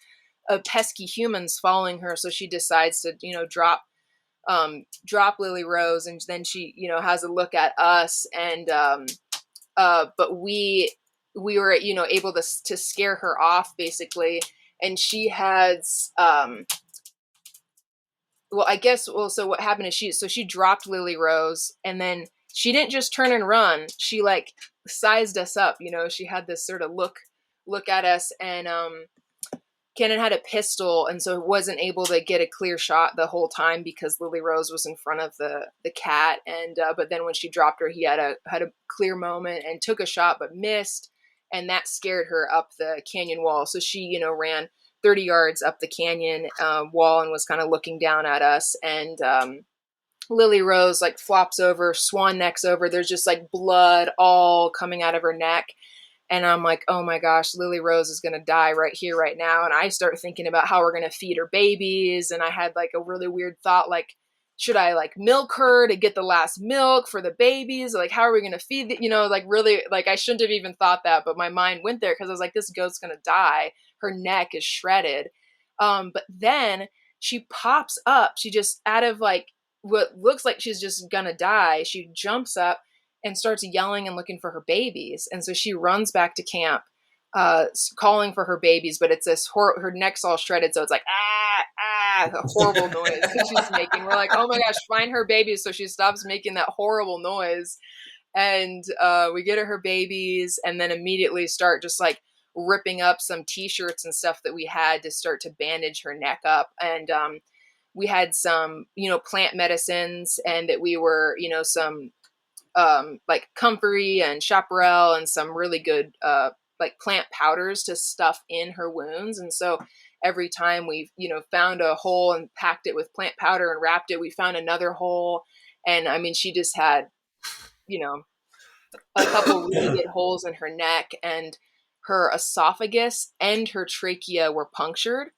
pesky humans following her. So she decides to, drop Lily Rose, and then she, has a look at us, and but we were, able to scare her off, basically. And she has so what happened is she dropped Lily Rose, and then she didn't just turn and run. She sized us up. She had this sort of look at us, and Cannon had a pistol, and so wasn't able to get a clear shot the whole time because Lily Rose was in front of the cat. And but then when she dropped her, he had a clear moment and took a shot but missed, and that scared her up the canyon wall. So she ran 30 yards up the canyon wall and was kind of looking down at us. And Lily Rose like flops over, swan necks over. There's just like blood all coming out of her neck. And I'm like, oh my gosh, Lily Rose is going to die right here, right now. And I start thinking about how we're going to feed her babies. And I had like a really weird thought, like, should I like milk her to get the last milk for the babies? Like, how are we going to feed the, like really, like I shouldn't have even thought that, but my mind went there because I was like, this goat's going to die. Her neck is shredded. But then she pops up. She just out of like what looks like she's just going to die. She jumps up and starts yelling and looking for her babies. And so she runs back to camp, calling for her babies, but it's this her neck's all shredded. So it's like, a horrible noise that she's making. We're like, oh my gosh, find her babies. So she stops making that horrible noise. And we get her babies and then immediately start just like ripping up some t-shirts and stuff that we had to start to bandage her neck up. And we had some, plant medicines, and that we were, some like comfrey and chaparral and some really good like plant powders to stuff in her wounds. And so every time we found a hole and packed it with plant powder and wrapped it, we found another hole. And I mean, she just had a couple really good holes in her neck, and her esophagus and her trachea were punctured.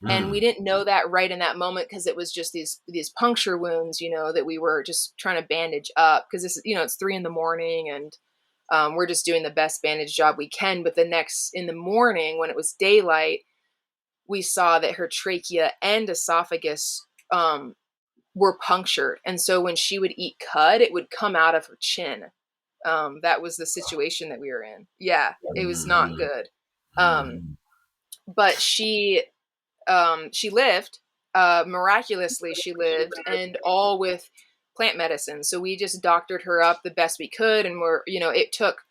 And we didn't know that right in that moment because it was just these puncture wounds, that we were just trying to bandage up because this is, it's 3 a.m. and we're just doing the best bandage job we can. But in the morning when it was daylight, we saw that her trachea and esophagus were punctured. And so when she would eat cud, it would come out of her chin. That was the situation that we were in. Yeah, it was not good. But she lived, miraculously she lived, and all with plant medicine. So we just doctored her up the best we could. And it took,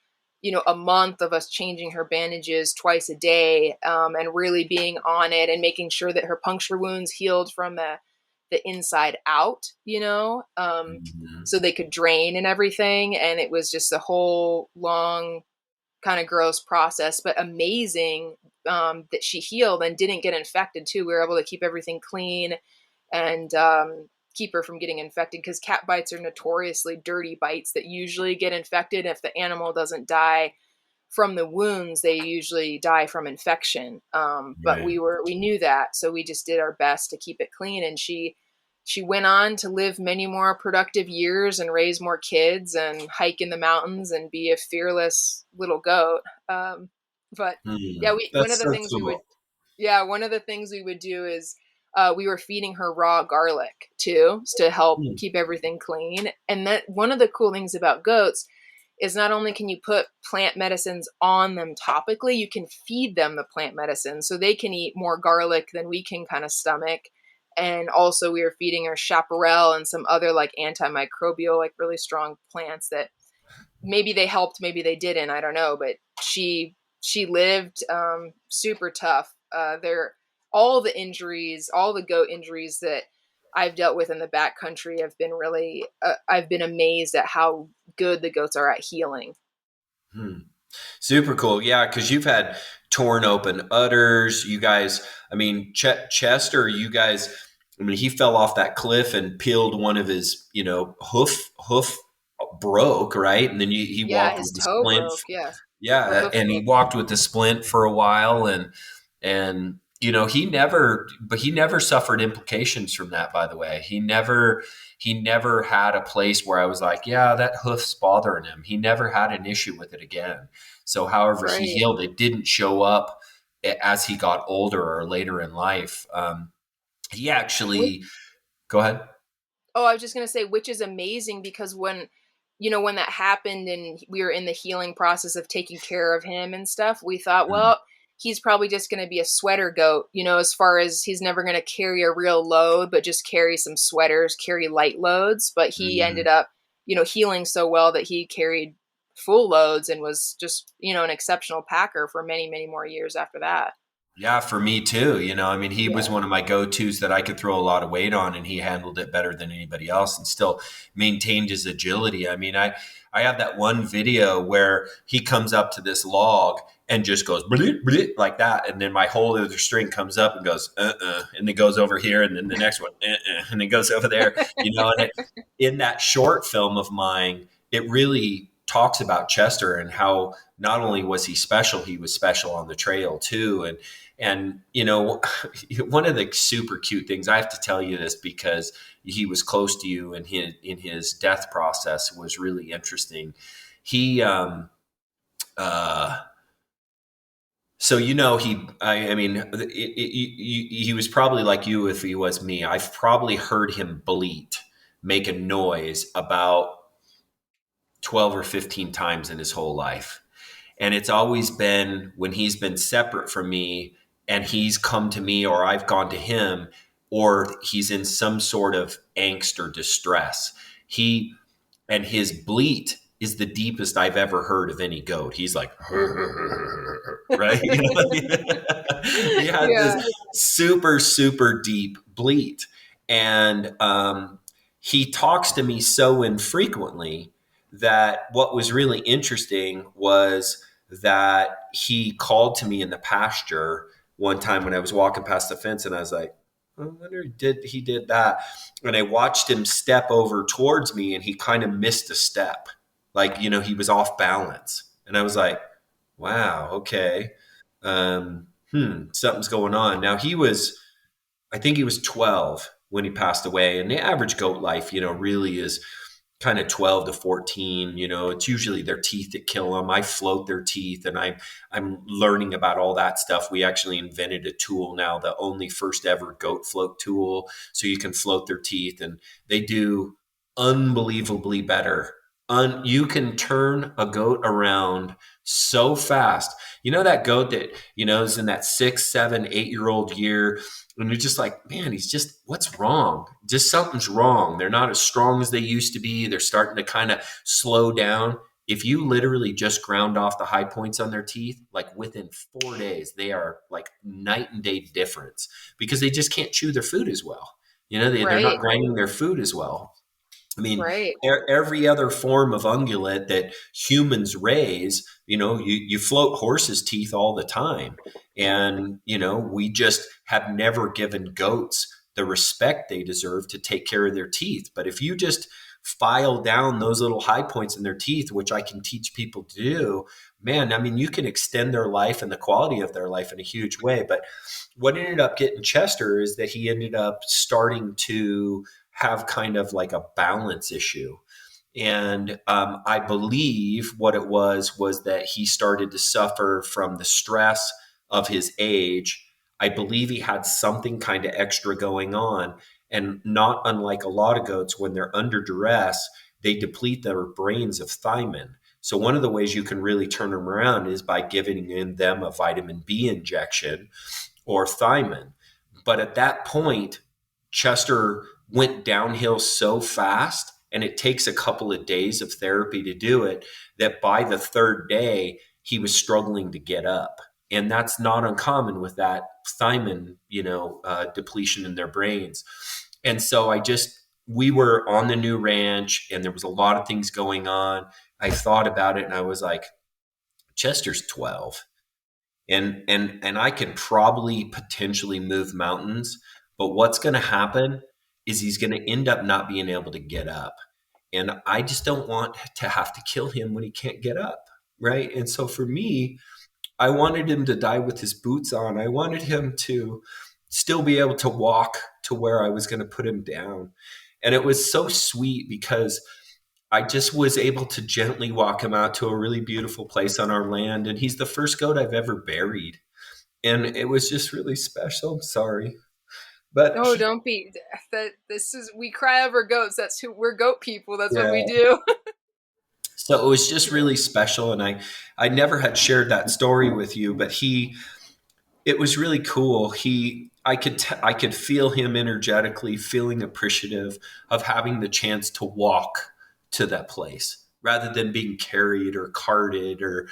a month of us changing her bandages twice a day, and really being on it and making sure that her puncture wounds healed from the inside out, so they could drain and everything. And it was just a whole long kind of gross process, but amazing that she healed and didn't get infected too. We were able to keep everything clean and keep her from getting infected, because cat bites are notoriously dirty bites that usually get infected. If the animal doesn't die from the wounds, they usually die from infection. But we knew that, so we just did our best to keep it clean. And she went on to live many more productive years and raise more kids and hike in the mountains and be a fearless little goat. But yeah, one of the things we would do is we were feeding her raw garlic too, to help keep everything clean. And that one of the cool things about goats is not only can you put plant medicines on them topically, you can feed them the plant medicine so they can eat more garlic than we can kind of stomach. And also we were feeding her chaparral and some other like antimicrobial, like really strong plants that maybe they helped, maybe they didn't, I don't know. But she lived super tough. All the goat injuries that I've dealt with in the backcountry have been really, I've been amazed at how good the goats are at healing. Super cool. Yeah, because you've had torn open udders. You guys, I mean, Chester, you guys, I mean, he fell off that cliff and peeled one of his, hoof broke, right? And then he walked his with the toe splint. broke, yeah. Yeah, and he walked with the splint for a while, and he never suffered implications from that, by the way. He never had a place where I was like, yeah, that hoof's bothering him. He never had an issue with it again. So however he healed, it didn't show up as he got older or later in life. He actually, go ahead. Oh, I was just going to say, which is amazing, because when that happened and we were in the healing process of taking care of him and stuff, we thought, well, he's probably just going to be a sweater goat, as far as he's never going to carry a real load, but just carry some sweaters, carry light loads. But he ended up, healing so well that he carried full loads and was just, an exceptional packer for many, many more years after that. Yeah, for me too. I mean, he was one of my go-tos that I could throw a lot of weight on, and he handled it better than anybody else and still maintained his agility. I mean, I have that one video where he comes up to this log and just goes bleep, bleep, like that. And then my whole other string comes up and goes, and it goes over here. And then the next one, and it goes over there, and in that short film of mine, it really talks about Chester and how not only was he special, he was special on the trail too. And one of the super cute things, I have to tell you this because he was close to you and in his death process was really interesting. He, so he was probably like you if he was me. I've probably heard him bleat, make a noise about 12 or 15 times in his whole life. And it's always been when he's been separate from me and he's come to me or I've gone to him or he's in some sort of angst or distress. And his bleat is the deepest I've ever heard of any goat. He's like, right? He had this super, super deep bleat. And he talks to me so infrequently that what was really interesting was that he called to me in the pasture one time when I was walking past the fence, and I was like, I wonder he did that. And I watched him step over towards me, and he kind of missed a step, like he was off balance. And I was like, wow, okay, something's going on. Now I think he was 12 when he passed away, and the average goat life, really is kind of 12 to 14. It's usually their teeth that kill them. I float their teeth, and I'm learning about all that stuff. We actually invented a tool now, the only first ever goat float tool, so you can float their teeth, and they do unbelievably better. You can turn a goat around so fast. That goat that is in that 6, 7, 8-year-old year, and you're just like, man, what's wrong? Just something's wrong. They're not as strong as they used to be. They're starting to kind of slow down. If you literally just ground off the high points on their teeth, like within 4 days, they are like night and day difference because they just can't chew their food as well. They're not grinding their food as well. I mean, every other form of ungulate that humans raise, you float horses' teeth all the time. And, we just have never given goats the respect they deserve to take care of their teeth. But if you just file down those little high points in their teeth, which I can teach people to do, man, I mean, you can extend their life and the quality of their life in a huge way. But what ended up getting Chester is that he ended up starting to have kind of like a balance issue. And I believe what it was that he started to suffer from the stress of his age. I believe he had something kind of extra going on. And not unlike a lot of goats, when they're under duress, they deplete their brains of thiamine. So one of the ways you can really turn them around is by giving them a vitamin B injection or thiamine. But at that point, Chester went downhill so fast, and it takes a couple of days of therapy to do it, that by the third day, he was struggling to get up. And that's not uncommon with that thiamine, depletion in their brains. And so we were on the new ranch and there was a lot of things going on. I thought about it and I was like, Chester's 12 and I could probably potentially move mountains, but what's going to happen is he's going to end up not being able to get up. And I just don't want to have to kill him when he can't get up. Right. And so for me, I wanted him to die with his boots on. I wanted him to still be able to walk to where I was going to put him down. And it was so sweet because I just was able to gently walk him out to a really beautiful place on our land. And he's the first goat I've ever buried. And it was just really special. I'm sorry. But no, don't be. We cry over goats. That's who we're, goat people. That's Yeah. what we do. So it was just really special. And I never had shared that story with you, but it was really cool. I could feel him energetically feeling appreciative of having the chance to walk to that place rather than being carried or carted, or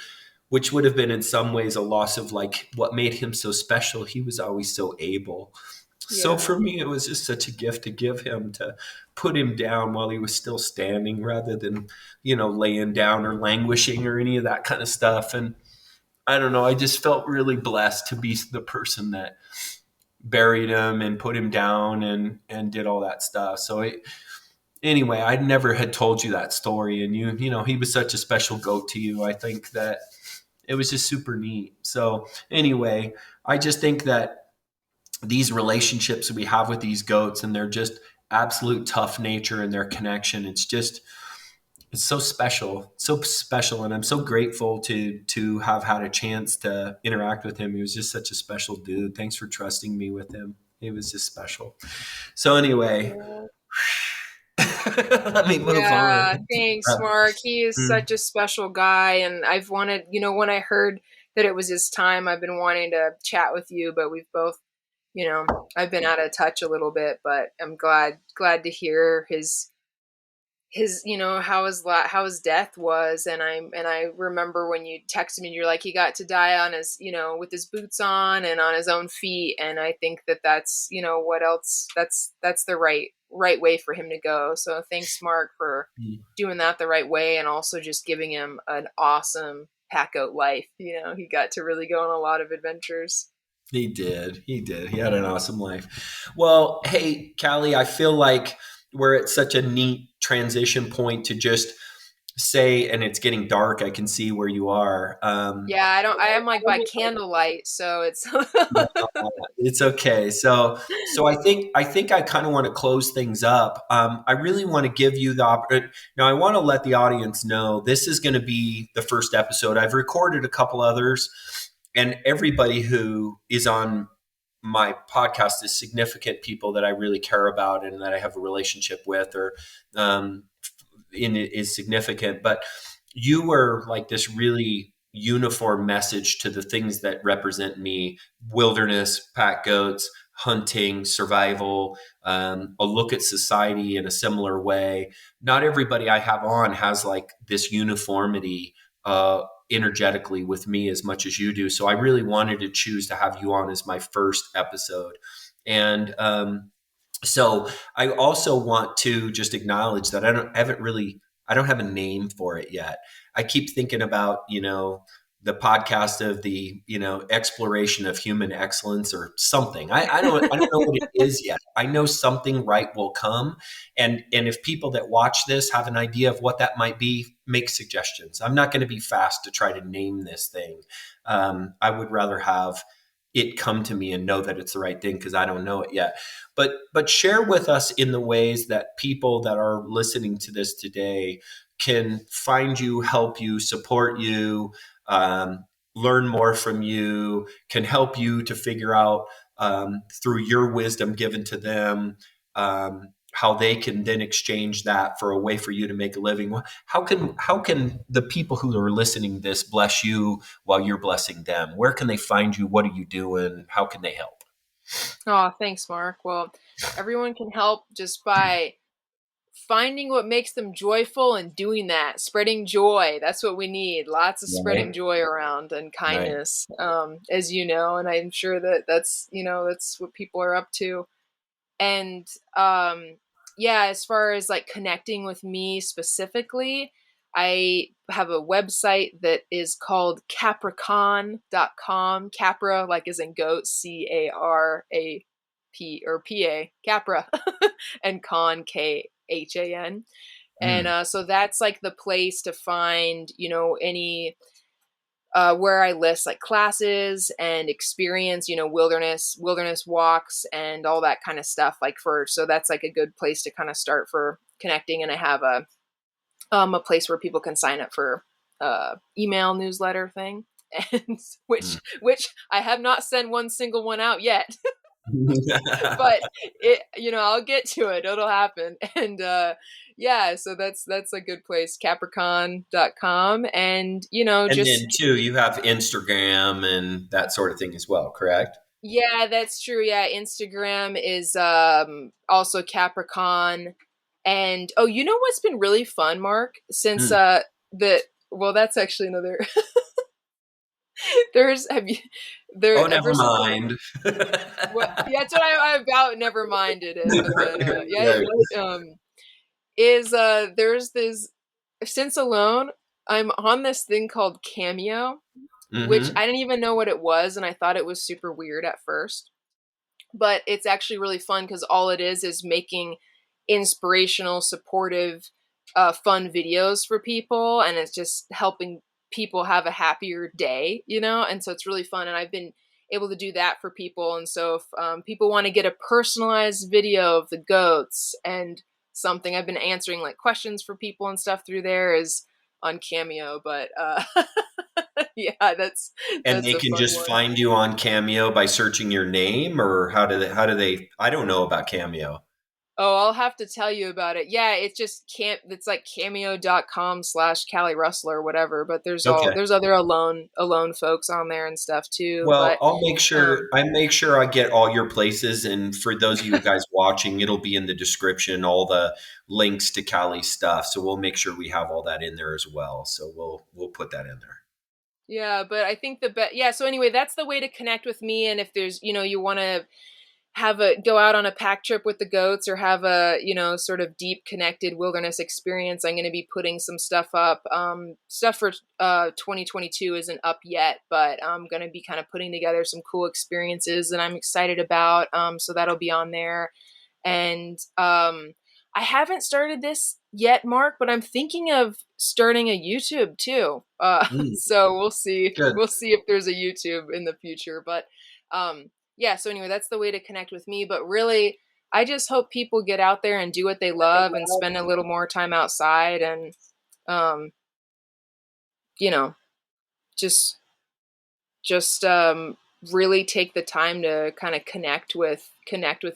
which would have been in some ways a loss of like what made him so special. He was always so able. Yeah. So for me, it was just such a gift to give him, to put him down while he was still standing rather than, laying down or languishing or any of that kind of stuff. And I don't know. I just felt really blessed to be the person that buried him and put him down and did all that stuff. So anyway, I never had told you that story, and you know, he was such a special goat to you. I think that it was just super neat. So anyway, I just think that these relationships we have with these goats, and they're just absolute tough nature and their connection, it's so special, and I'm so grateful to have had a chance to interact with him. He was just such a special dude. Thanks for trusting me with him. He was just special. So anyway, let me move on. Yeah, thanks, Mark. He is Mm. such a special guy, and I've wanted, when I heard that it was his time, I've been wanting to chat with you, but we've both, I've been out of touch a little bit, but I'm glad to hear his how his death was. And I remember when you texted me, you're like, he got to die on his, with his boots on and on his own feet. And I think that's what else, that's the right way for him to go. So thanks, Mark, for doing that the right way, and also just giving him an awesome pack out life. He got to really go on a lot of adventures. He did. He did. He had an awesome life. Well, hey, Callie, I feel like we're at such a neat transition point to just say, and it's getting dark. I can see where you are. Yeah, I am like by candlelight, so it's It's okay. So I think I kind of want to close things up. I really want to give you the now. I want to let the audience know this is going to be the first episode. I've recorded a couple others, and everybody who is on my podcast is significant people that I really care about and that I have a relationship with, or um, is significant. But you were like this really uniform message to the things that represent me: wilderness, pack goats, hunting, survival, a look at society in a similar way. Not everybody I have on has like this uniformity energetically with me as much as you do. So I really wanted to choose to have you on as my first episode. And so I also want to just acknowledge that I don't have a name for it yet. I keep thinking about, the podcast of the, exploration of human excellence or something. I don't know what it is yet. I know something right will come. And if people that watch this have an idea of what that might be, make suggestions. I'm not going to be fast to try to name this thing. I would rather have it come to me and know that it's the right thing, because I don't know it yet. But share with us in the ways that people that are listening to this today can find you, help you, support you, learn more from you, can help you to figure out through your wisdom given to them, how they can then exchange that for a way for you to make a living. How can the people who are listening to this bless you while you're blessing them? Where can they find you? What are you doing? How can they help? Oh, thanks, Mark. Well, everyone can help just by finding what makes them joyful and doing that, spreading joy. That's what we need. Lots of spreading Right. joy around, and Right. kindness, as you know, and I'm sure that's what people are up to. And yeah, as far as like connecting with me specifically, I have a website that is called Capracon.com. Capra, like as in goat, CARAP or PA, Capra, and con, KHAN. And Mm. so that's like the place to find, any where I list like classes and experience, wilderness walks and all that kind of stuff. So that's like a good place to kind of start for connecting. And I have a place where people can sign up for email newsletter thing, and Mm. which I have not sent one single one out yet. But I'll get to it. It'll happen. And yeah, so that's a good place, Capricon.com. And And then just too, you have Instagram and that sort of thing as well, correct? yeah, that's true. Yeah, Instagram is also Capricorn. And oh, you know what's been really fun, Mark? Since Mm. the well, that's actually another there's have you there Oh, ever never since mind. what yeah, that's what I about never minded it. But then yeah, Right. is there's this since alone I'm on this thing called Cameo, which Mm-hmm. I didn't even know what it was, and I thought it was super weird at first. But it's actually really fun because all it is making inspirational, supportive, fun videos for people, and it's just helping people have a happier day, you know. And so it's really fun, and I've been able to do that for people. And so if people want to get a personalized video of the goats and something, I've been answering like questions for people and stuff through there is on Cameo. But yeah, And that's they a can fun just one. find you on Cameo by searching your name, or how do they I don't know about Cameo. Oh, I'll have to tell you about it. Yeah, it's just can't it's like cameo.com/Callie Russell or whatever, but Okay. there's other alone folks on there and stuff too. Well, But um I make sure I get all your places, and for those of you guys watching, it'll be in the description, all the links to Callie's stuff. So we'll make sure we have all that in there as well. So we'll put that in there. yeah, but I think yeah, so anyway, that's the way to connect with me. And if there's, you want to have a go out on a pack trip with the goats or have a sort of deep connected wilderness experience, I'm going to be putting some stuff up. Stuff for 2022 isn't up yet, but I'm going to be kind of putting together some cool experiences that I'm excited about, so that'll be on there. And I haven't started this yet, Mark, but I'm thinking of starting a YouTube too. Mm, So we'll see. good. We'll see if there's a YouTube in the future. But yeah, so anyway, that's the way to connect with me. But really, I just hope people get out there and do what they love and spend a little more time outside and, um, you know, just just really take the time to kind of connect with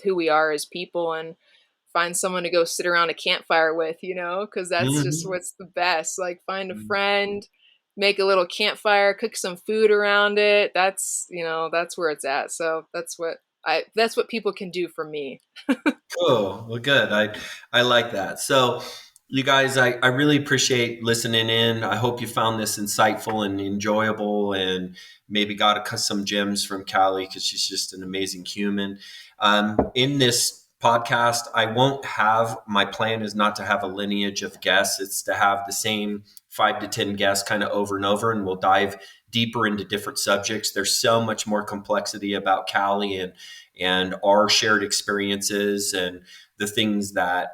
who we are as people and find someone to go sit around a campfire with, because that's just Hmm. what's the best. Like find a friend, make a little campfire, cook some food around it. That's where it's at. So that's what people can do for me. Cool. Well, good. I like that. So, you guys, I really appreciate listening in. I hope you found this insightful and enjoyable, and maybe got some gems from Callie because she's just an amazing human. In this podcast, I won't have my plan is not to have a lineage of guests. It's to have the same 5 to 10 guests kind of over and over, and we'll dive deeper into different subjects. There's so much more complexity about Callie and our shared experiences and the things that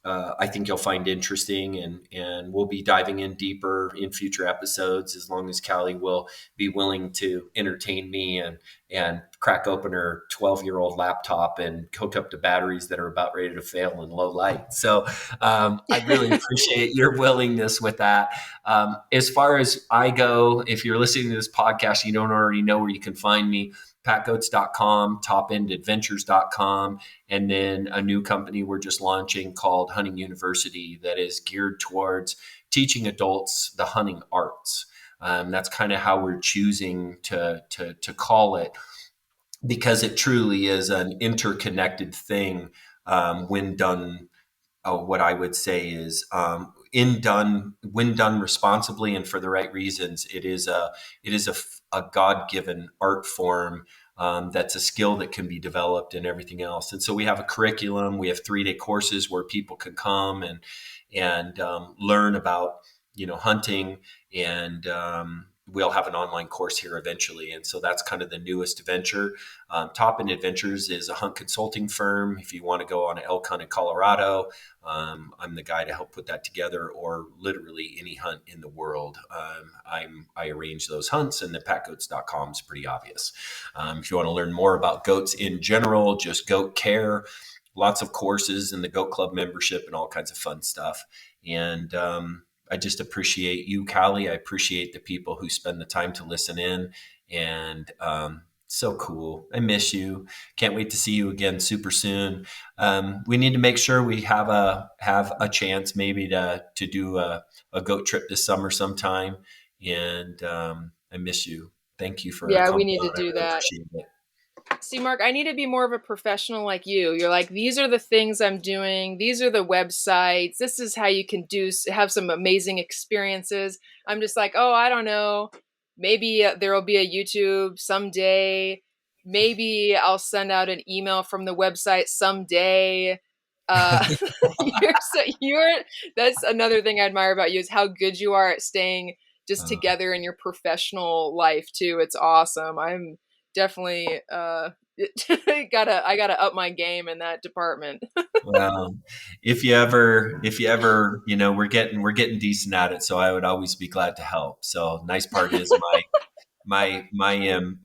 I think you'll find interesting, and we'll be diving in deeper in future episodes as long as Callie will be willing to entertain me and crack open her 12-year-old laptop and hook up to batteries that are about ready to fail in low light. So I really appreciate your willingness with that. As far as I go, if you're listening to this podcast, you don't already know where you can find me. PackGoats.com, topendadventures.com, and then a new company we're just launching called Hunting University that is geared towards teaching adults the hunting arts. That's kind of how we're choosing to call it, because it truly is an interconnected thing when done. What I would say is, when done responsibly and for the right reasons, it is a God given art form, that's a skill that can be developed and everything else. And so we have a curriculum. We have 3-day courses where people can come and learn about hunting, and we'll have an online course here eventually. And so that's kind of the newest venture. Top End Adventures is a hunt consulting firm. If you want to go on an elk hunt in Colorado, I'm the guy to help put that together, or literally any hunt in the world. I arrange those hunts, and the PackGoats.com is pretty obvious. If you want to learn more about goats in general, just goat care, lots of courses in the Goat Club membership and all kinds of fun stuff. And I just appreciate you, Callie. I appreciate the people who spend the time to listen in, and so cool. I miss you. Can't wait to see you again super soon. We need to make sure we have a chance maybe to do a goat trip this summer sometime. And I miss you. Thank you for Yeah, we coming need on. to I do really that. appreciate it. See, Mark, I need to be more of a professional like you. You're like, these are the things I'm doing. These are the websites. This is how you can have some amazing experiences. I'm just like, oh, I don't know. Maybe there will be a YouTube someday. Maybe I'll send out an email from the website someday. Uh, you're so you're. That's another thing I admire about you is how good you are at staying just together in your professional life too. It's awesome. I'm definitely I gotta up my game in that department. Well, if you ever, we're getting decent at it. So I would always be glad to help. So nice part is my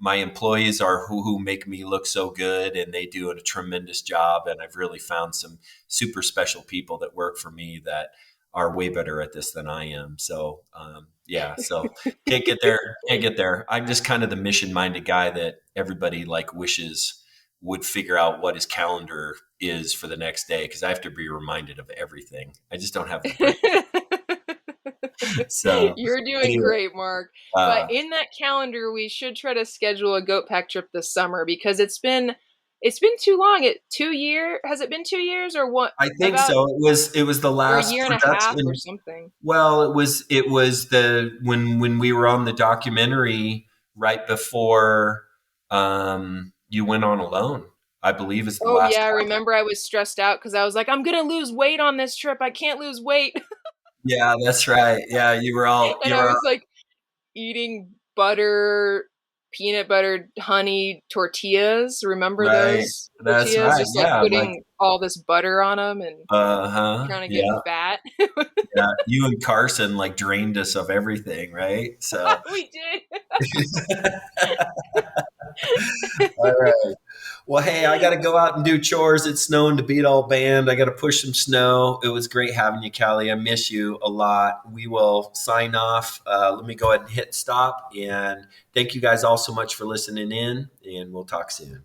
employees are who make me look so good, and they do a tremendous job. And I've really found some super special people that work for me that are way better at this than I am. So yeah, so can't get there. I'm just kind of the mission minded guy that everybody like wishes would figure out what his calendar is for the next day, because I have to be reminded of everything. I just don't have the brain. So You're doing anyway, great, Mark. But uh, in that calendar, we should try to schedule a goat pack trip this summer because it's been too long. It 2 year has it been 2 years or what? I think About so. It was the or a last year and a half or production. something. Well, it was the when we were on the documentary right before you went on alone. I believe is the Oh last yeah, I one. remember I was stressed out because I was like, I'm gonna lose weight on this trip. I can't lose weight. Yeah, that's right. Yeah, And I was like eating peanut butter, honey tortillas. Remember right. those That's tortillas? right. Just like Yeah, like putting all this butter on them and trying to get yeah, fat. yeah. You and Carson like drained us of everything, right? So We did. all right. Well, hey, I got to go out and do chores. It's snowing to beat all band. I got to push some snow. It was great having you, Callie. I miss you a lot. We will sign off. Let me go ahead and hit stop. And thank you guys all so much for listening in, and we'll talk soon.